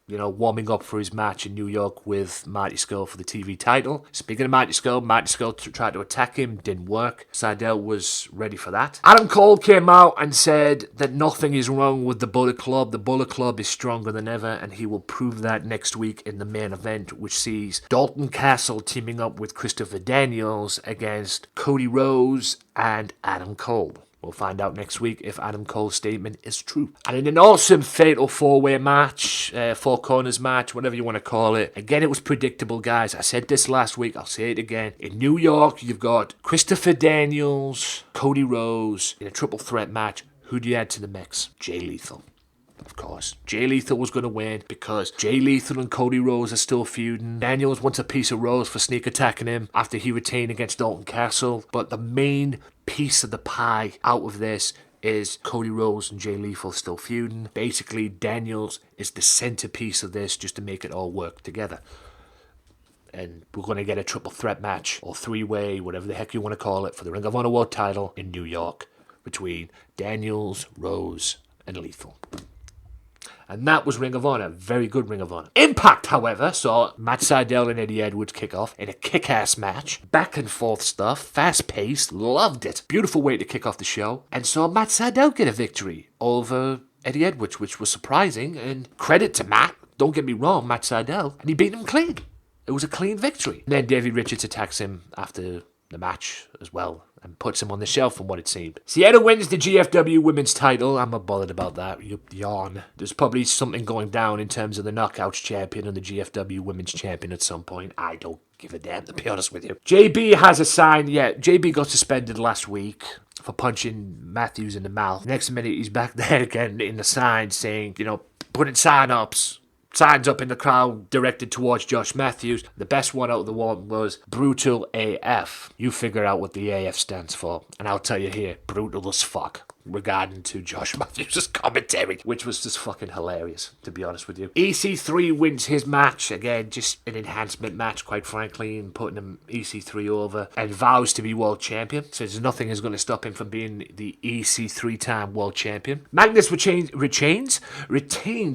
warming up for his match in New York with Marty Scurll for the TV title. Speaking of Marty Scurll tried to attack him, didn't work. Sydal was ready for that. Adam Cole came out and said that nothing is wrong with the Bullet Club. The Bullet Club is stronger than ever, and he will prove that next week in the main event, which sees Dalton Castle teaming up with Christopher Daniels against Cody Rose and Adam Cole. We'll find out next week if Adam Cole's statement is true. And in an awesome fatal four-way match, four corners match, whatever you want to call it. Again, it was predictable, guys. I said this last week. I'll say it again. In New York, you've got Christopher Daniels, Cody Rose in a triple threat match. Who do you add to the mix? Jay Lethal. Of course. Jay Lethal was going to win because Jay Lethal and Cody Rose are still feuding. Daniels wants a piece of Rose for sneak attacking him after he retained against Dalton Castle. But the main piece of the pie out of this is Cody Rhodes and Jay Lethal still feuding. Basically, Daniels is the centerpiece of this just to make it all work together. And we're going to get a triple threat match, or three-way, whatever the heck you want to call it, for the Ring of Honor World title in New York between Daniels, Rose, and Lethal. And that was Ring of Honor. Very good Ring of Honor. Impact, however, saw Matt Sydal and Eddie Edwards kick off in a kick-ass match. Back and forth stuff. Fast-paced. Loved it. Beautiful way to kick off the show. And saw Matt Sydal get a victory over Eddie Edwards, which was surprising. And credit to Matt. Don't get me wrong, Matt Sydal. And he beat him clean. It was a clean victory. And then Davey Richards attacks him after the match as well and puts him on the shelf from what it seemed. Sienna wins the GFW women's title. I'm not bothered about that. Yawn. There's probably something going down in terms of the Knockouts champion and the GFW women's champion at some point. I don't give a damn, to be honest with you. JB has a sign. Yeah, JB got suspended last week for punching Matthews in the mouth. Next minute, he's back there again in the sign saying, putting signs up in the crowd directed towards Josh Matthews. The best one out of the one was Brutal AF. You figure out what the AF stands for, and I'll tell you here, brutal as fuck, regarding to Josh Matthews' commentary, which was just fucking hilarious, to be honest with you. EC3 wins his match, again, just an enhancement match, quite frankly, and putting him EC3 over, and vows to be world champion, so there's nothing is going to stop him from being the EC3-time world champion. Magnus retains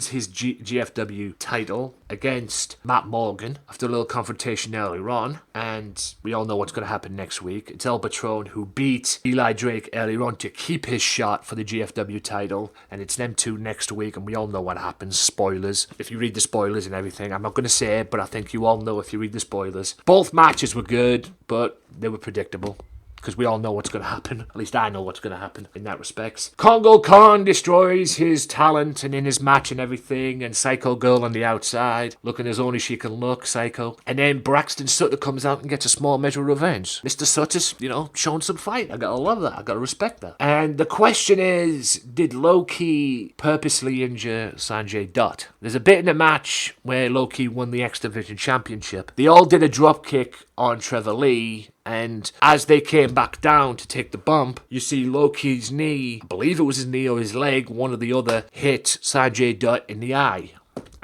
his GFW title against Matt Morgan after a little confrontation earlier on, and we all know what's going to happen next week. It's El Patron who beat Eli Drake earlier on to keep his shot for the GFW title, and it's them two next week, and we all know what happens. Spoilers. If you read the spoilers and everything, I'm not going to say it, but I think you all know if you read the spoilers. Both matches were good, but they were predictable, because we all know what's going to happen. At least I know what's going to happen in that respect. Congo Khan destroys his talent and in his match and everything, and Psycho Girl on the outside, looking as only she can look, Psycho. And then Braxton Sutter comes out and gets a small measure of revenge. Mr. Sutter's, showing some fight. I gotta love that. I gotta respect that. And the question is, did Low-Key purposely injure Sanjay Dutt? There's a bit in the match where Low-Key won the X Division Championship. They all did a drop kick on Trevor Lee, and as they came back down to take the bump, you see Low-Key's knee, I believe it was his knee or his leg, one or the other, hit Sanjay Dutt in the eye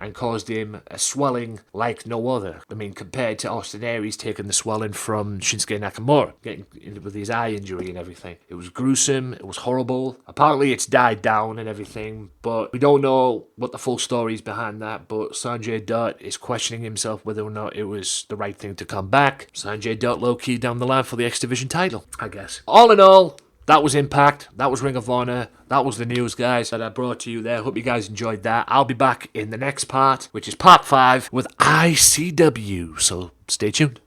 and caused him a swelling like no other. I mean, compared to Austin Aries taking the swelling from Shinsuke Nakamura, getting with his eye injury and everything. It was gruesome, it was horrible. Apparently it's died down and everything, but we don't know what the full story is behind that, but Sanjay Dutt is questioning himself whether or not it was the right thing to come back. Sanjay Dutt low-key down the line for the X Division title, I guess. All in all, that was Impact, that was Ring of Honor, that was the news, guys, that I brought to you there. Hope you guys enjoyed that. I'll be back in the next part, which is part 5, with ICW, so stay tuned.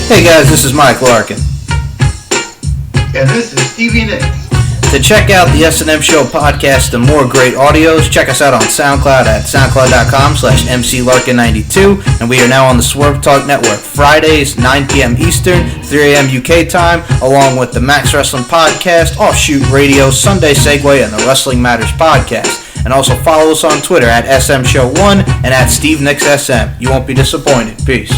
Hey guys, this is Mike Larkin. And this is Stevie Nicks. To check out the S&M Show podcast and more great audios, check us out on SoundCloud at soundcloud.com/MCLarkin92. And we are now on the Swerve Talk Network, Fridays, 9 p.m. Eastern, 3 a.m. UK time, along with the Max Wrestling Podcast, Offshoot Radio, Sunday Segway, and the Wrestling Matters Podcast. And also follow us on Twitter at SMShow1 and at SteveNicksSM. You won't be disappointed. Peace.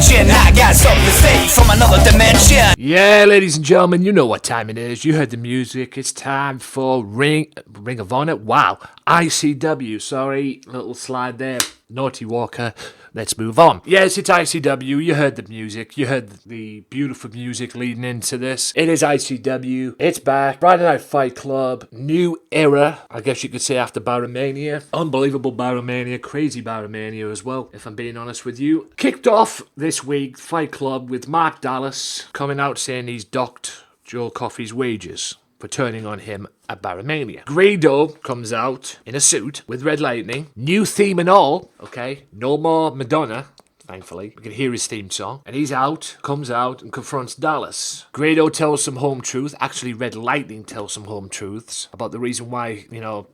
I got something to say from another dimension. Yeah, ladies and gentlemen, you know what time it is. You heard the music. It's time for Ring of Honor. Wow, ICW. Sorry, little slide there. Naughty Walker. Let's move on. Yes, it's ICW. You heard the music. You heard the beautiful music leading into this. It is ICW. It's back. Friday Night Fight Club. New era, I guess you could say, after Baromania. Unbelievable Baromania. Crazy Baromania as well, if I'm being honest with you. Kicked off this week, Fight Club, with Mark Dallas coming out saying he's docked Joe Coffey's wages for turning on him at Barrymania. Grado comes out in a suit with Red Lightning, new theme and all, okay? No more Madonna. Thankfully, we can hear his theme song. And he's out, comes out, and confronts Dallas. Grado tells some home truth. Actually, Red Lightning tells some home truths about the reason why,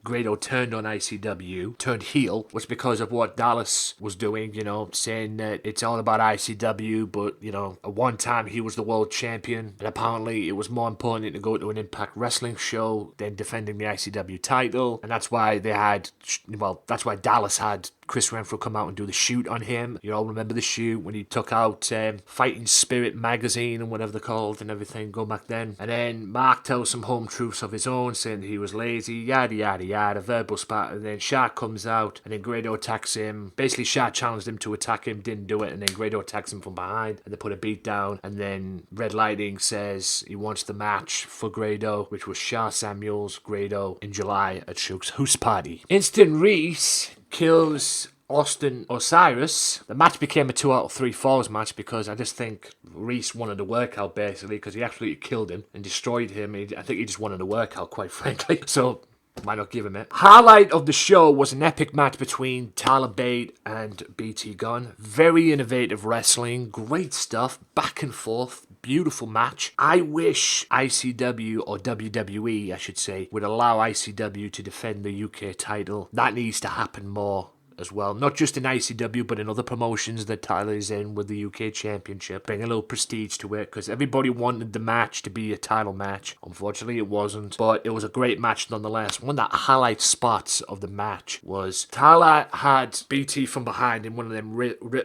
Grado turned on ICW, turned heel, was because of what Dallas was doing, saying that it's all about ICW, but, at one time he was the world champion, and apparently it was more important to go to an Impact Wrestling show than defending the ICW title, and that's why that's why Dallas had Chris Renfrew come out and do the shoot on him. You all remember the shoot when he took out Fighting Spirit magazine and whatever they're called and everything, go back then. And then Mark tells some home truths of his own, saying that he was lazy, yada yada yada, verbal spat. And then Shark comes out and then Grado attacks him. Basically Shark challenged him to attack him, didn't do it, and then Grado attacks him from behind and they put a beat down. And then Red Lightning says he wants the match for Grado, which was Shah Samuels, Grado in July at Shook's House Party. Instant Reese kills Austin Osiris. The match became a 2 out of 3 falls match because I just think Reese wanted a workout basically, because he absolutely killed him and destroyed him. I think he just wanted a workout, quite frankly. So why not give him it? Highlight of the show was an epic match between Tyler Bate and BT Gunn. Very innovative wrestling, great stuff, back and forth. Beautiful match. I wish ICW, or WWE I should say, would allow ICW to defend the UK title. That needs to happen more as well. Not just in ICW, but in other promotions that Tyler is in with the UK Championship. Bring a little prestige to it, because everybody wanted the match to be a title match. Unfortunately, it wasn't, but it was a great match nonetheless. One of the highlight spots of the match was Tyler had BT from behind in one of them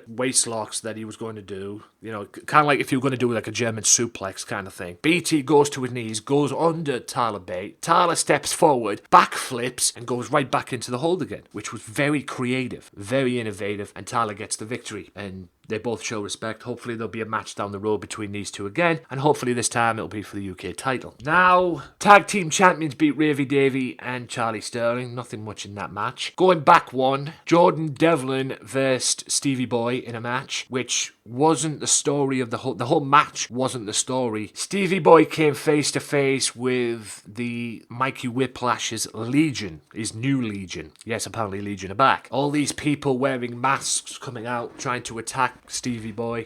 waist locks that he was going to do. Kind of like if you were going to do like a German suplex kind of thing. BT goes to his knees, goes under Tyler Bate. Tyler steps forward, backflips, and goes right back into the hold again, which was very creative, very innovative, and Tyler gets the victory. And they both show respect. Hopefully there'll be a match down the road between these two again, and hopefully this time it'll be for the UK title. Now, tag team champions beat Ravy Davey and Charlie Sterling. Nothing much in that match. Going back one, Jordan Devlin versed Stevie Boy in a match, which wasn't the story of the whole match wasn't the story. Stevie Boy came face to face with the Mikey Whiplash's Legion, his new Legion. Yes, apparently Legion are back. All these people wearing masks coming out, trying to attack Stevie Boy.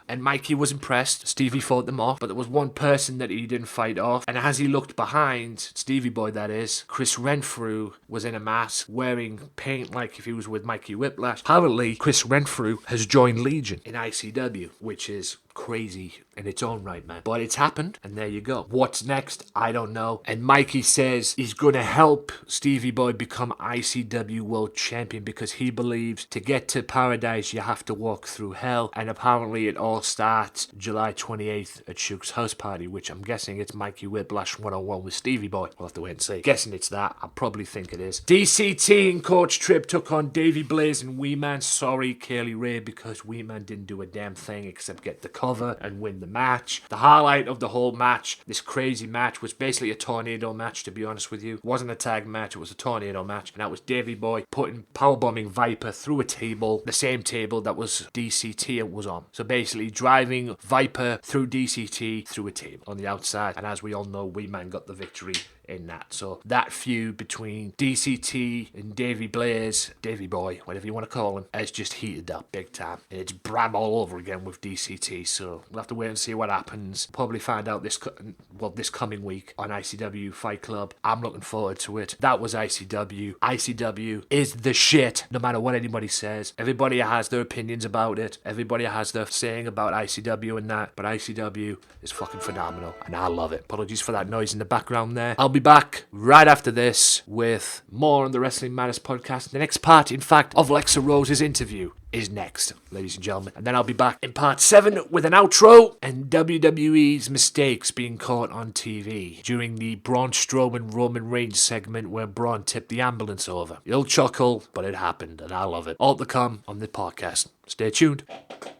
And Mikey was impressed. Stevie fought them off, but there was one person that he didn't fight off. And as he looked behind, Stevie Boy that is, Chris Renfrew was in a mask, wearing paint like if he was with Mikey Whiplash. Apparently, Chris Renfrew has joined Legion in ICW, which is crazy in its own right, man. But it's happened, and there you go. What's next? I don't know. And Mikey says he's going to help Stevie Boy become ICW World Champion because he believes to get to paradise, you have to walk through hell. And apparently it all starts July 28th at Shook's House Party, which I'm guessing it's Mikey Whiplash 101 with Stevie Boy. We'll have to wait and see. Guessing it's that. I probably think it is. DCT and Coach Tripp took on Davey Blaze and Wee Man. Sorry, Kaylee Ray, because Wee Man didn't do a damn thing except get the cover and win the match. The highlight of the whole match, this crazy match, was basically a tornado match, to be honest with you. It wasn't a tag match, it was a tornado match, and that was Davey Boy powerbombing Viper through a table, the same table that was DCT was on. So basically driving Viper through DCT through a table on the outside, and as we all know, Wee Man got the victory in that. So that feud between DCT and Davey Blaze, Davey Boy, whatever you want to call him, has just heated up big time. And it's Bram all over again with DCT. So we'll have to wait and see what happens. Probably find out this coming week on ICW Fight Club. I'm looking forward to it. That was ICW. ICW is the shit, no matter what anybody says. Everybody has their opinions about it. Everybody has their saying about ICW and that. But ICW is fucking phenomenal. And I love it. Apologies for that noise in the background there. I'll be back right after this with more on the Wrestling Matters podcast. The next part, in fact, of Lexa Rose's interview is next, ladies and gentlemen. And then I'll be back in part 7 with an outro and WWE's mistakes being caught on TV during the Braun Strowman Roman Reigns segment where Braun tipped the ambulance over. You'll chuckle, but it happened, and I love it. All to come on the podcast. Stay tuned.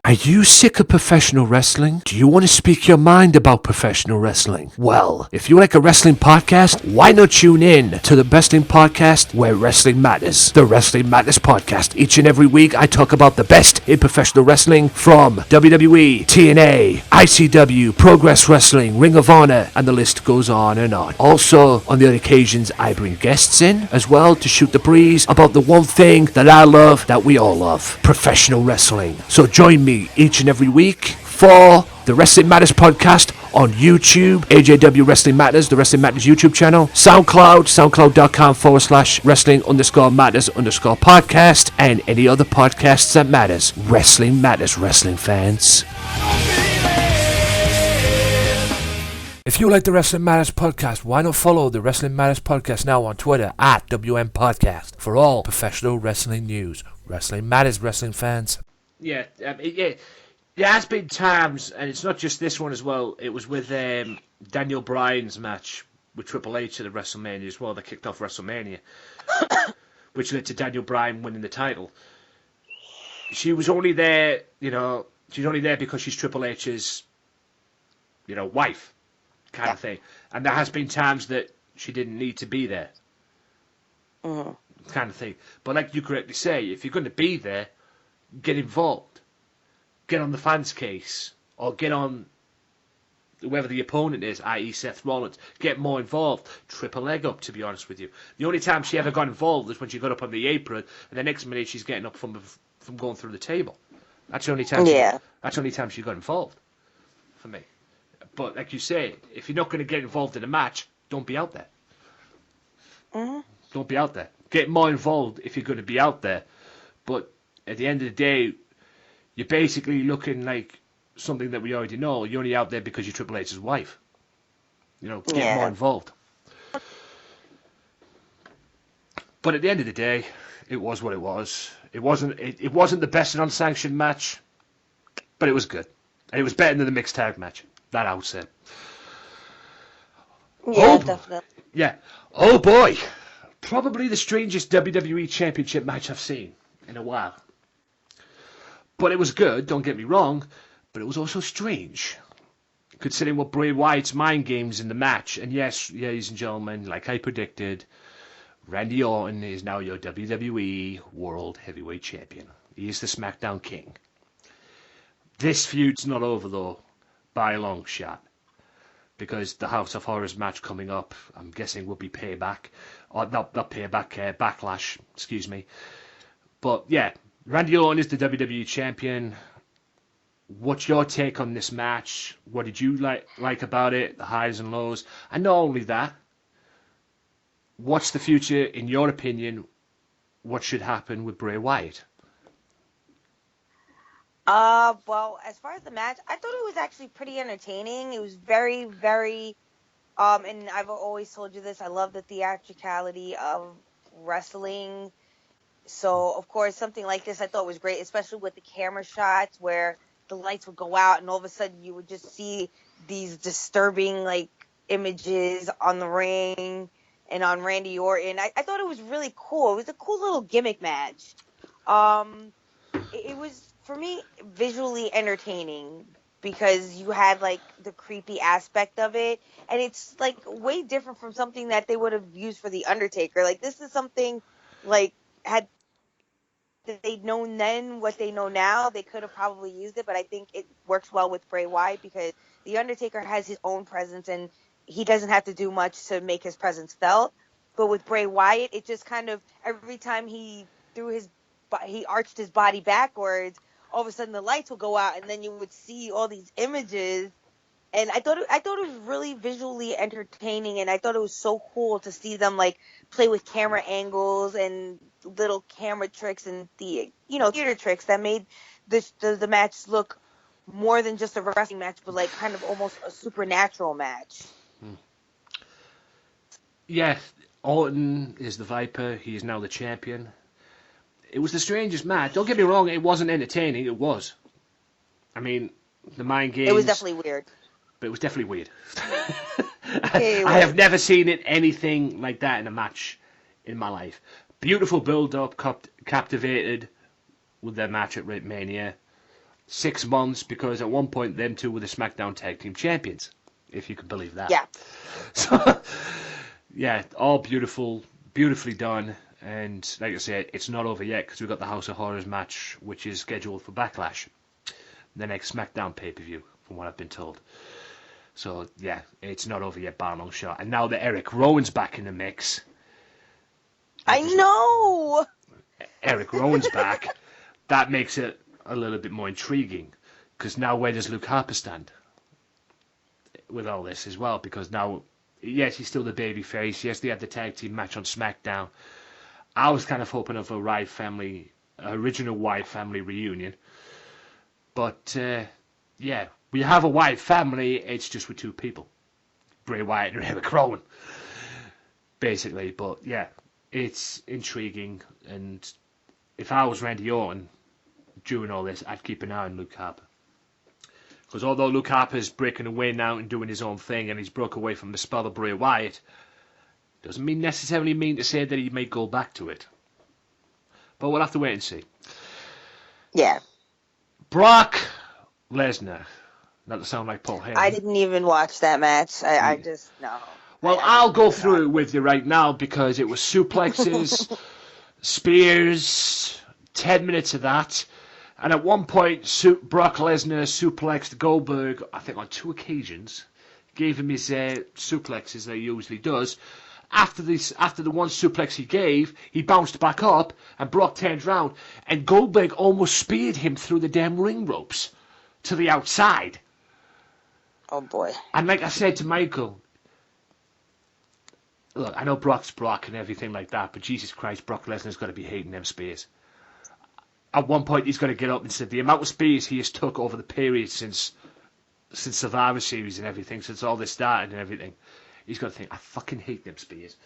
Are you sick of professional wrestling? Do you want to speak your mind about professional wrestling? Well, if you like a wrestling podcast, why not tune in to the best in podcast where wrestling matters, the Wrestling Matters podcast. Each and every week I talk about about the best in professional wrestling from WWE, TNA, ICW, Progress Wrestling, Ring of Honor, and the list goes on and on. Also, on the other occasions, I bring guests in as well to shoot the breeze about the one thing that I love, that we all love, professional wrestling. So join me each and every week for the Wrestling Matters podcast on YouTube, AJW Wrestling Matters, the Wrestling Matters YouTube channel, SoundCloud, soundcloud.com/wrestling_matters_podcast, and any other podcasts that matters. Wrestling Matters, wrestling fans. If you like the Wrestling Matters podcast, why not follow the Wrestling Matters podcast now on Twitter at WM Podcast for all professional wrestling news. Wrestling Matters, wrestling fans. Yeah. There has been times, and it's not just this one as well, it was with Daniel Bryan's match with Triple H at the WrestleMania as well, that kicked off WrestleMania, which led to Daniel Bryan winning the title. She was only there, she's only there because she's Triple H's, wife, kind of thing. And there has been times that she didn't need to be there, kind of thing. But like you correctly say, if you're going to be there, get involved. Get on the fans' case, or get on whoever the opponent is, i.e. Seth Rollins. Get more involved. Trip a leg up, to be honest with you. The only time she ever got involved was when she got up on the apron, and the next minute she's getting up from going through the table. That's the only time. That's the only time she got involved, for me. But like you say, if you're not going to get involved in a match, don't be out there. Don't be out there. Get more involved if you're going to be out there. But at the end of the day, you're basically looking like something that we already know. You're only out there because you're Triple H's wife. Get more involved. But at the end of the day, it was what it was. It wasn't the best unsanctioned match, but it was good. And it was better than the mixed tag match. That I would say. Yeah, definitely. Yeah. Oh boy. Probably the strangest WWE Championship match I've seen in a while. But it was good, don't get me wrong, but it was also strange, considering what Bray Wyatt's mind games in the match. And yes, ladies and gentlemen, like I predicted, Randy Orton is now your WWE World Heavyweight Champion. He is the Smackdown King. This feud's not over, though, by a long shot, because the House of Horrors match coming up, I'm guessing, will be Payback. Or not Payback, Backlash, excuse me. But yeah, Randy Orton is the WWE Champion. What's your take on this match? What did you like about it? The highs and lows. And not only that, what's the future, in your opinion? What should happen with Bray Wyatt? Well, as far as the match, I thought it was actually pretty entertaining. It was very, very, and I've always told you this, I love the theatricality of wrestling. So, of course, something like this I thought was great, especially with the camera shots where the lights would go out and all of a sudden you would just see these disturbing, images on the ring and on Randy Orton. I thought it was really cool. It was a cool little gimmick match. It was, for me, visually entertaining because you had, the creepy aspect of it. And it's, way different from something that they would have used for The Undertaker. This is something, had they known then what they know now, they could have probably used it, but I think it works well with Bray Wyatt because The Undertaker has his own presence and he doesn't have to do much to make his presence felt. But with Bray Wyatt, it just kind of, every time he arched his body backwards, all of a sudden the lights would go out and then you would see all these images. And I thought it was really visually entertaining, and I thought it was so cool to see them play with camera angles and little camera tricks and theater tricks that made the match look more than just a wrestling match, but kind of almost a supernatural match. Yeah, Orton is the Viper. He is now the champion. It was the strangest match. Don't get me wrong, it wasn't entertaining. It was. I mean, the mind games. It was definitely weird. But it was definitely weird. I have never seen anything like that in a match in my life. Beautiful build-up, captivated with their match at Mania. 6 months, because at one point them two were the SmackDown Tag Team Champions, if you can believe that. Yeah. So, yeah, all beautifully done. And like I said, it's not over yet because we've got the House of Horrors match, which is scheduled for Backlash, the next Smackdown pay-per-view, from what I've been told. So, yeah, it's not over yet by a long shot. And now that Eric Rowan's back in the mix... I know! Eric Rowan's back, that makes it a little bit more intriguing. Because now where does Luke Harper stand with all this as well? Because now, yes, he's still the babyface. Yes, they had the tag team match on SmackDown. I was kind of hoping of a original Wyatt family reunion. But, yeah, we have a Wyatt family, it's just with two people. Bray Wyatt and Eric Rowan. Basically, but yeah, it's intriguing. And if I was Randy Orton during all this, I'd keep an eye on Luke Harper. Because although Luke Harper's breaking away now and doing his own thing, and he's broke away from the spell of Bray Wyatt, doesn't necessarily mean to say that he may go back to it. But we'll have to wait and see. Yeah. Brock Lesnar. Not to sound like Paul Heyman. I didn't even watch that match. I just, no. Well, I'll go through it with you right now because it was suplexes, spears, 10 minutes of that. And at one point, Brock Lesnar suplexed Goldberg, I think on 2 occasions. Gave him his suplexes that he usually does. After the one suplex he gave, he bounced back up, and Brock turned round, and Goldberg almost speared him through the damn ring ropes to the outside. Oh boy. And like I said to Michael, look, I know Brock's Brock and everything like that, but Jesus Christ, Brock Lesnar's got to be hating them spears. At one point, he's got to get up and say the amount of spears he has took over the period since Survivor Series and everything, since all this started and everything. He's got to think, I fucking hate them spears.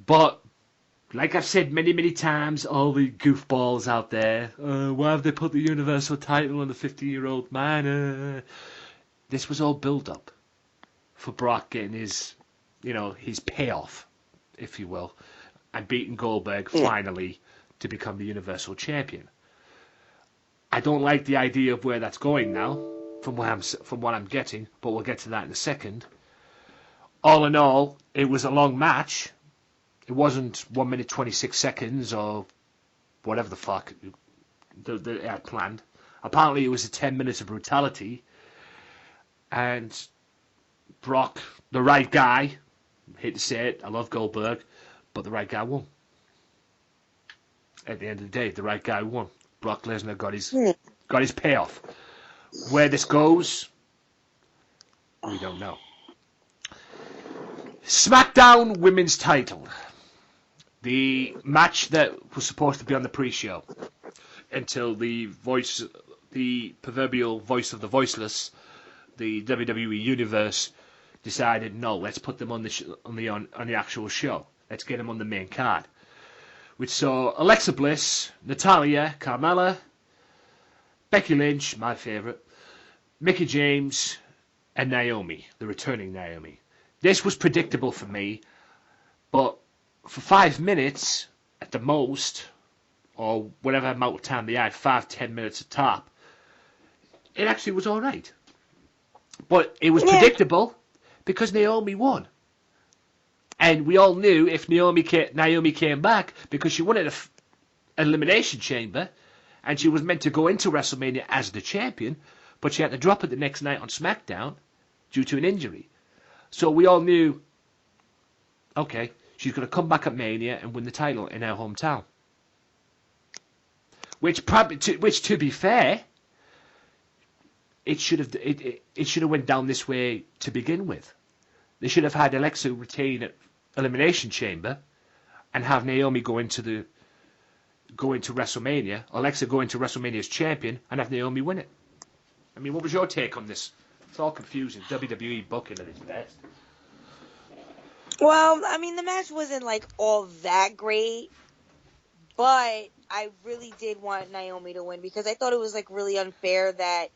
But, like I've said many, many times, all the goofballs out there, why have they put the Universal title on the 50-year-old man? This was all build-up for Brock getting his payoff, if you will, and beating Goldberg finally to become the Universal Champion. I don't like the idea of where that's going now, from what I'm getting, but we'll get to that in a second. All in all, it was a long match. It wasn't 1 minute 26 seconds or whatever the fuck they had planned. Apparently, it was 10 minutes of brutality. And Brock, the right guy, hate to say it, I love Goldberg, but the right guy won. At the end of the day, the right guy won. Brock Lesnar got his payoff. Where this goes, we don't know. Smackdown Women's Title. The match that was supposed to be on the pre-show until the proverbial voice of the voiceless, the WWE Universe, decided, no, let's put them on the actual show. Let's get them on the main card. Which saw Alexa Bliss, Natalya, Carmella, Becky Lynch, my favourite, Mickie James, and Naomi, the returning Naomi. This was predictable for me, but for 5 minutes at the most, or whatever amount of time they had, 5-10 minutes at top, it actually was alright. But it was predictable because Naomi won. And we all knew if Naomi came back, because she won at an Elimination Chamber, and she was meant to go into WrestleMania as the champion, but she had to drop it the next night on SmackDown due to an injury. So we all knew, okay, she's going to come back at Mania and win the title in her hometown. Which to be fair, it should have went down this way to begin with. They should have had Alexa retain at Elimination Chamber, and have Naomi go into WrestleMania. Alexa go into WrestleMania as champion, and have Naomi win it. I mean, what was your take on this? It's all confusing. WWE booking at its best. Well, I mean, the match wasn't like all that great, but I really did want Naomi to win because I thought it was like really unfair that,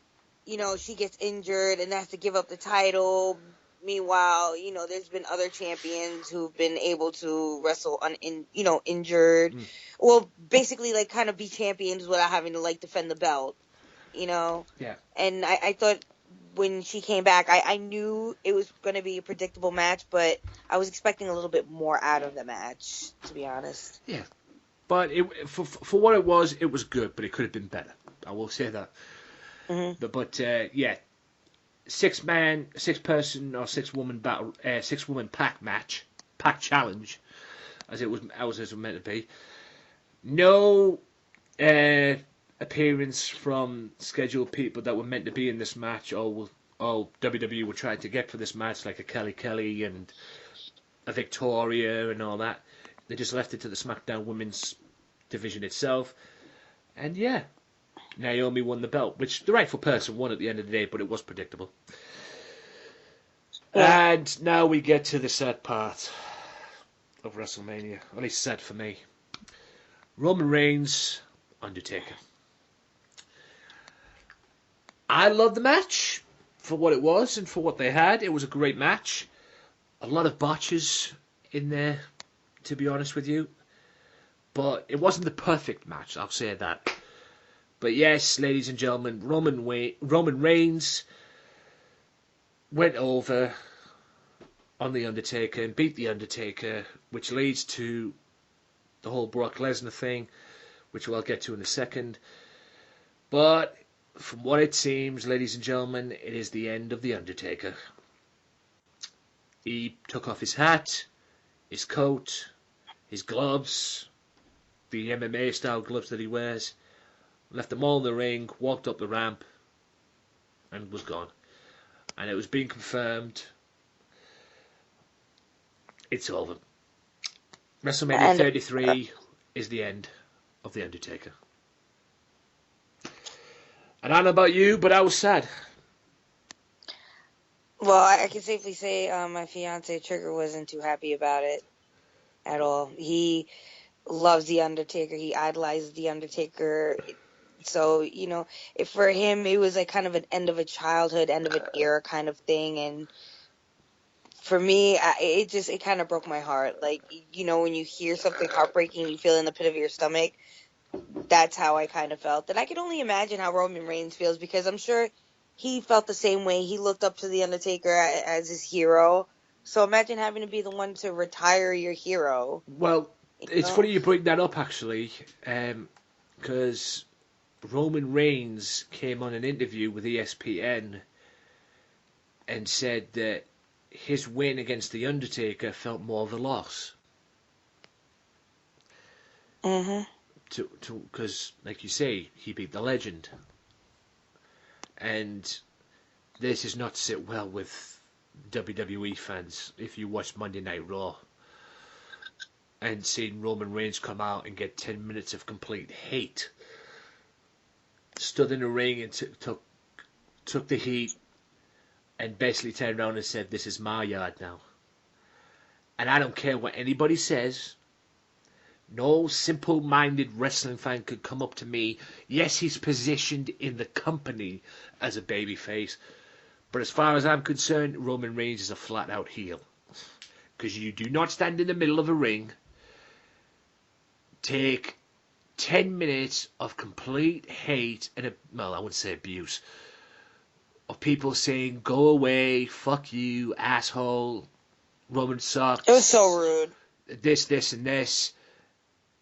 she gets injured and has to give up the title. Meanwhile, there's been other champions who've been able to wrestle injured. Well, basically like kind of be champions without having to like defend the belt, Yeah. And I thought when she came back, I knew it was going to be a predictable match, but I was expecting a little bit more out of the match, to be honest. Yeah. But for what it was good, but it could have been better. I will say that. Mm-hmm. But yeah, 6-person or 6-woman battle, 6-woman pack challenge, as it was meant to be. No appearance from scheduled people that were meant to be in this match. All WWE were trying to get for this match, like a Kelly and a Victoria and all that. They just left it to the SmackDown Women's division itself. And yeah, Naomi won the belt, which the rightful person won at the end of the day, but it was predictable. Yeah. And now we get to the sad part of WrestleMania, at least sad for me. Roman Reigns, Undertaker. I love the match for what it was and for what they had. It was a great match. A lot of botches in there, to be honest with you. But it wasn't the perfect match, I'll say that. But yes, ladies and gentlemen, Roman Reigns went over on The Undertaker and beat The Undertaker, which leads to the whole Brock Lesnar thing, which I'll get to in a second. But from what it seems, ladies and gentlemen, it is the end of The Undertaker. He took off his hat, his coat, his gloves, the MMA-style gloves that he wears, left them all in the ring, walked up the ramp, and was gone. And it was being confirmed. It's over. WrestleMania 33 is the end of The Undertaker. And I don't know about you, but I was sad. Well, I can safely say my fiance Trigger wasn't too happy about it at all. He loves The Undertaker. He idolizes The Undertaker. So, you know, for him, it was like kind of an end of a childhood, end of an era kind of thing. And for me, it kind of broke my heart. Like, you know, when you hear something heartbreaking, you feel in the pit of your stomach. That's how I kind of felt. And I can only imagine how Roman Reigns feels, because I'm sure he felt the same way. He looked up to The Undertaker as his hero. So imagine having to be the one to retire your hero. Well, it's funny you bring that up, actually, because Roman Reigns came on an interview with ESPN and said that his win against The Undertaker felt more of a loss. Mm-hmm. Because, like you say, he beat the legend. And this does not sit well with WWE fans. If you watch Monday Night Raw and seen Roman Reigns come out and get 10 minutes of complete hate, stood in the ring and took the heat and basically turned around and said, "This is my yard now." And I don't care what anybody says. No simple-minded wrestling fan could come up to me. Yes, he's positioned in the company as a babyface, but as far as I'm concerned, Roman Reigns is a flat-out heel. Because you do not stand in the middle of a ring, take 10 minutes of complete hate and, well, I wouldn't say abuse, of people saying, "Go away, fuck you, asshole, Roman sucks." It was so rude. This, and this.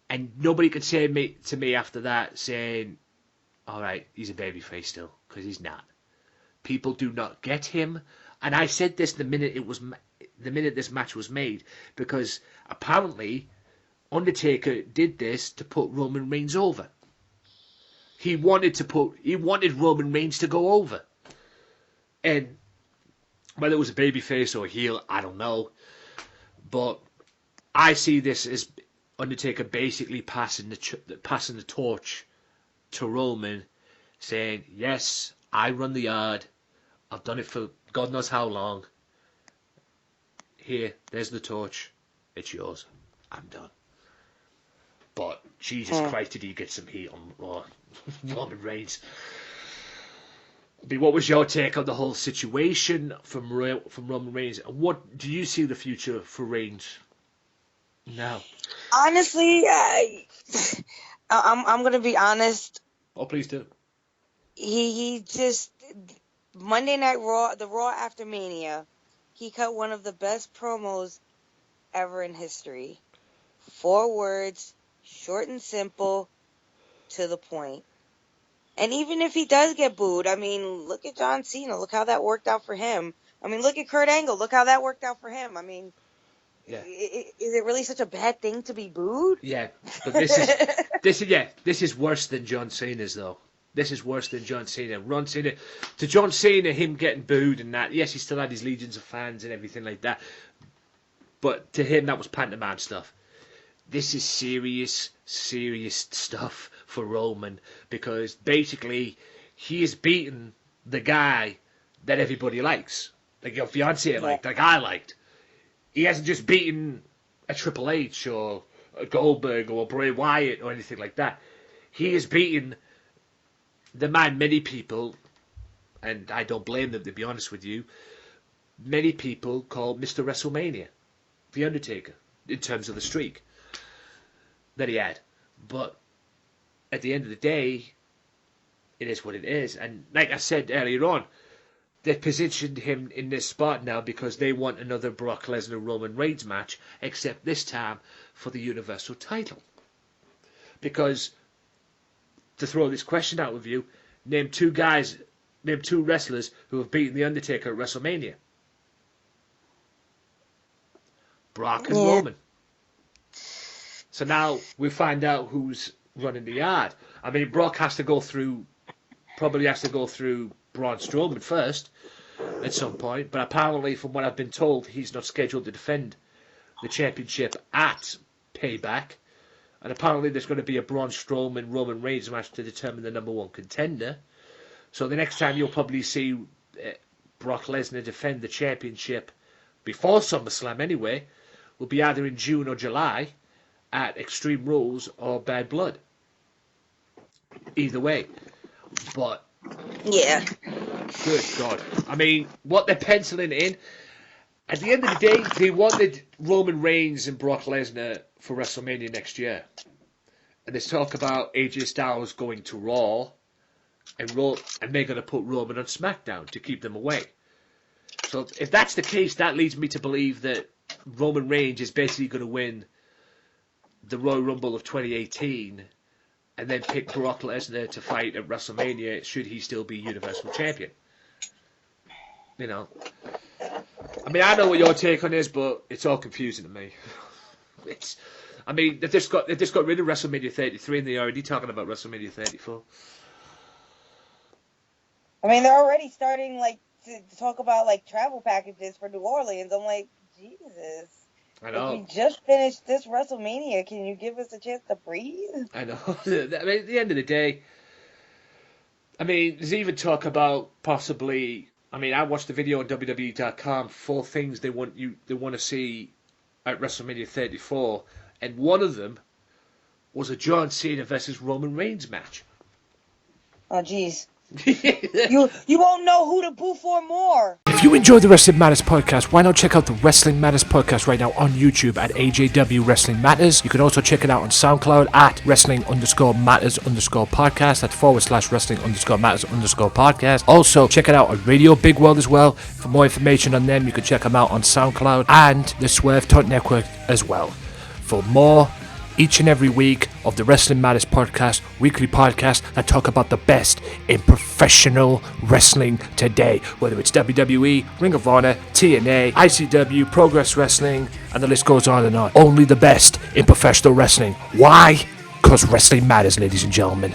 And nobody could say to me after that saying, "Alright, he's a babyface still," because he's not. People do not get him. And I said this the minute this match was made, because apparently Undertaker did this to put Roman Reigns over. He wanted Roman Reigns to go over. And whether it was a babyface or a heel, I don't know. But I see this as Undertaker basically passing the torch to Roman, saying, "Yes, I run the yard. I've done it for God knows how long. Here, there's the torch. It's yours. I'm done." But Jesus Christ, did he get some heat on Roman Reigns? What was your take on the whole situation from Roman Reigns? And what do you see the future for Reigns now? Honestly, I'm gonna be honest. Oh, please do. He just, Monday Night Raw, the Raw after Mania, he cut one of the best promos ever in history. 4 words, short and simple, to the point. And even if he does get booed, I mean, look at John Cena. Look how that worked out for him. I mean, look at Kurt Angle. Look how that worked out for him. I mean, yeah. Is it really such a bad thing to be booed? Yeah, but this is worse than John Cena's though. This is worse than John Cena. To John Cena, him getting booed and that. Yes, he still had his legions of fans and everything like that. But to him, that was pantomime stuff. This is serious stuff for Roman, because basically he is beating the guy that everybody likes, like your fiance liked, like I liked. He hasn't just beaten a Triple H or a Goldberg or Bray Wyatt or anything like that. He is beating the man many people, and I don't blame them to be honest with you, many people call Mr. WrestleMania, The Undertaker, in terms of the streak that he had. But at the end of the day, it is what it is. And like I said earlier on, they've positioned him in this spot now because they want another Brock Lesnar-Roman Reigns match, except this time for the Universal title. Because, to throw this question out with you, name 2 wrestlers who have beaten The Undertaker at WrestleMania. Brock and Roman. So now we find out who's running the yard. I mean, Brock probably has to go through Braun Strowman first at some point, but apparently from what I've been told, he's not scheduled to defend the championship at Payback, and apparently there's going to be a Braun Strowman Roman Reigns match to determine the number 1 contender. So the next time you'll probably see Brock Lesnar defend the championship before SummerSlam anyway will be either in June or July at Extreme Rules or Bad Blood. Either way. But yeah, good God. I mean, what they're penciling in, at the end of the day, they wanted Roman Reigns and Brock Lesnar for WrestleMania next year. And there's talk about AJ Styles going to Raw, and they're going to put Roman on SmackDown to keep them away. So if that's the case, that leads me to believe that Roman Reigns is basically going to win the Royal Rumble of 2018 and then pick Brock Lesnar to fight at WrestleMania should he still be Universal Champion. You know. I mean, I know what your take on is, but it's all confusing to me. They've just got rid of WrestleMania 33 and they're already talking about WrestleMania 34. I mean, they're already starting to talk about travel packages for New Orleans. I'm like, Jesus. I know. If we just finished this WrestleMania, can you give us a chance to breathe? I know. I mean, at the end of the day, I mean, there's even talk about possibly. I mean, I watched the video on WWE.com. 4 things they want to see at WrestleMania 34, and one of them was a John Cena versus Roman Reigns match. Oh, jeez. You won't know who to boo for more. If you enjoy the Wrestling Matters podcast, why not check out the Wrestling Matters podcast right now on YouTube at AJW Wrestling Matters. You can also check it out on SoundCloud at Wrestling_Matters_podcast. That's /Wrestling_Matters_podcast. Also, check it out on Radio Big World as well. For more information on them, you can check them out on SoundCloud and the Swerve Talk Network as well. For more each and every week of the Wrestling Matters podcast, weekly podcast that talk about the best in professional wrestling today, whether it's WWE, Ring of Honor, TNA, ICW, Progress Wrestling, and the list goes on and on. Only the best in professional wrestling. Why? Because wrestling matters, ladies and gentlemen.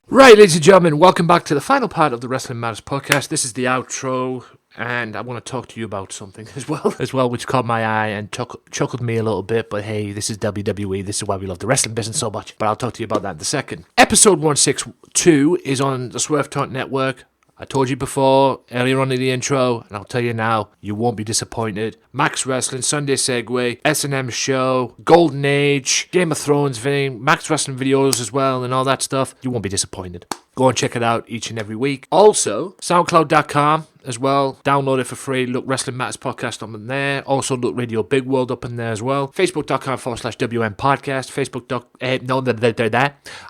Right, ladies and gentlemen, welcome back to the final part of the Wrestling Matters podcast. This is the outro. And I want to talk to you about something as well, which caught my eye and chuckled me a little bit. But hey, this is WWE. This is why we love the wrestling business so much. But I'll talk to you about that in a second. Episode 162 is on the Swerve Talk Network. I told you before, earlier on in the intro, and I'll tell you now, you won't be disappointed. Max Wrestling, Sunday Segway, S&M Show, Golden Age, Game of Thrones, Max Wrestling videos as well, and all that stuff. You won't be disappointed. Go and check it out each and every week. Also, SoundCloud.com as well. Download it for free. Look Wrestling Matters Podcast up in there. Also look Radio Big World up in there as well. Facebook.com/WM Podcast.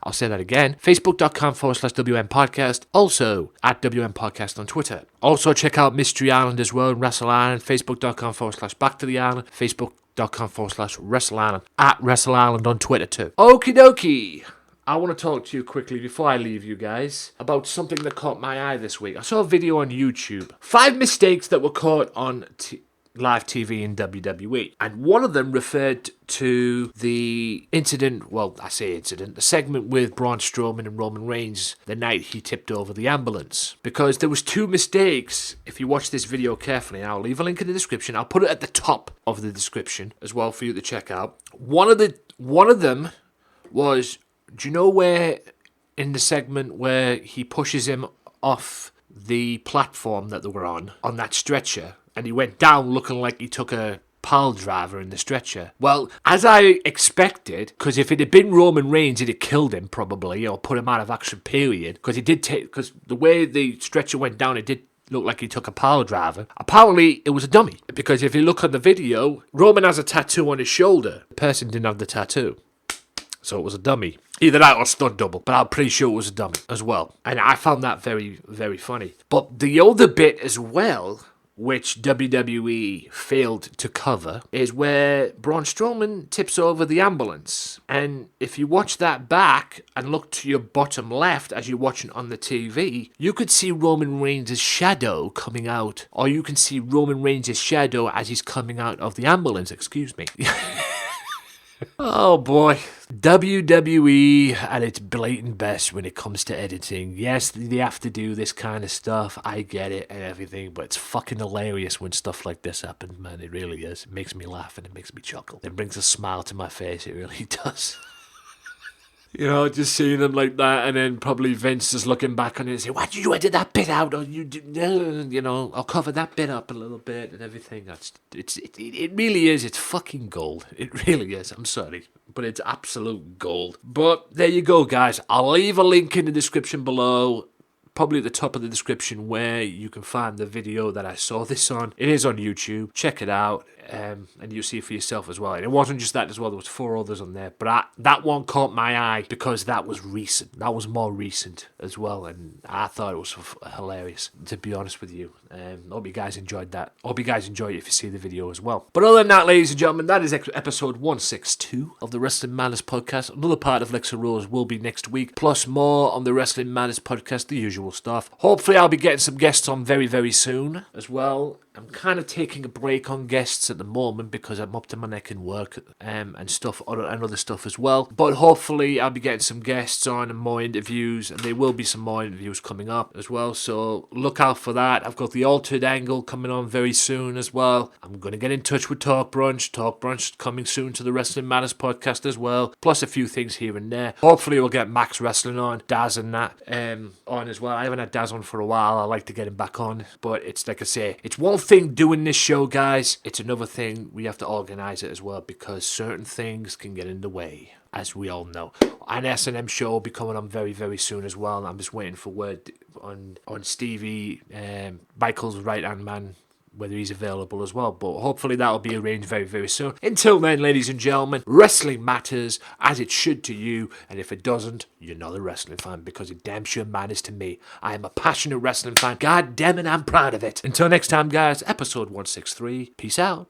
I'll say that again. Facebook.com/WM Podcast. Also at WM Podcast on Twitter. Also check out Mystery Island as well and Wrestle Island. Facebook.com/Back to the Island. Facebook.com/Wrestle Island. At Wrestle Island on Twitter too. Okie dokie. I want to talk to you quickly before I leave you guys about something that caught my eye this week. I saw a video on YouTube. 5 mistakes that were caught on live TV in WWE. And one of them referred to the incident, the segment with Braun Strowman and Roman Reigns the night he tipped over the ambulance. Because there was 2 mistakes, if you watch this video carefully, and I'll leave a link in the description. I'll put it at the top of the description as well for you to check out. One of them was... Do you know where, in the segment where he pushes him off the platform that they were on that stretcher, and he went down looking like he took a pile driver in the stretcher? Well, as I expected, because if it had been Roman Reigns, it'd have killed him probably, or put him out of action, period, because the way the stretcher went down, it did look like he took a pile driver. Apparently, it was a dummy, because if you look at the video, Roman has a tattoo on his shoulder. The person didn't have the tattoo. So it was a dummy. Either that or stunt double. But I'm pretty sure it was a dummy as well. And I found that very, very funny. But the other bit as well, which WWE failed to cover, is where Braun Strowman tips over the ambulance. And if you watch that back and look to your bottom left as you're watching on the TV, you could see Roman Reigns' shadow coming out. Or you can see Roman Reigns' shadow as he's coming out of the ambulance. Excuse me. Oh boy. WWE at its blatant best when it comes to editing. Yes, they have to do this kind of stuff. I get it and everything, but it's fucking hilarious when stuff like this happens, man. It really is. It makes me laugh and it makes me chuckle. It brings a smile to my face. It really does. You know, just seeing them like that, and then probably Vince is looking back on it and saying, "Why did you edit that bit out?" Or I'll cover that bit up a little bit and everything. It really is. It's fucking gold. It really is. I'm sorry, but it's absolute gold. But there you go, guys. I'll leave a link in the description below. Probably at the top of the description where you can find the video that I saw this on. It is on YouTube. Check it out. And you'll see it for yourself as well. And it wasn't just that as well. There was 4 others on there. But that one caught my eye because that was recent. That was more recent as well. And I thought it was hilarious, to be honest with you. Hope you guys enjoyed that. Hope you guys enjoyed it if you see the video as well. But other than that, ladies and gentlemen, that is episode 162 of the Wrestling Matters Podcast. Another part of Lexa Rose will be next week. Plus more on the Wrestling Matters Podcast, the usual stuff. Hopefully I'll be getting some guests on very, very soon as well. I'm kind of taking a break on guests at the moment because I'm up to my neck in work and stuff and other stuff as well. But hopefully I'll be getting some guests on and more interviews, and there will be some more interviews coming up as well. So look out for that. I've got the Altered Angle coming on very soon as well. I'm going to get in touch with Talk Brunch. Talk Brunch coming soon to the Wrestling Matters Podcast as well. Plus a few things here and there. Hopefully we'll get Max Wrestling on, Daz and that on as well. I haven't had Daz on for a while. I like to get him back on. But it's like I say, it's one thing doing this show, guys. It's another thing we have to organize it as well, because certain things can get in the way, as we all know. An S&M show will be coming on very, very soon as well. I'm just waiting for word on Stevie, Michael's right-hand man, whether he's available as well. But hopefully that'll be arranged very, very soon. Until then, ladies and gentlemen, wrestling matters as it should to you. And if it doesn't, you're not a wrestling fan, because it damn sure matters to me. I am a passionate wrestling fan. God damn it, I'm proud of it. Until next time, guys, episode 163. Peace out.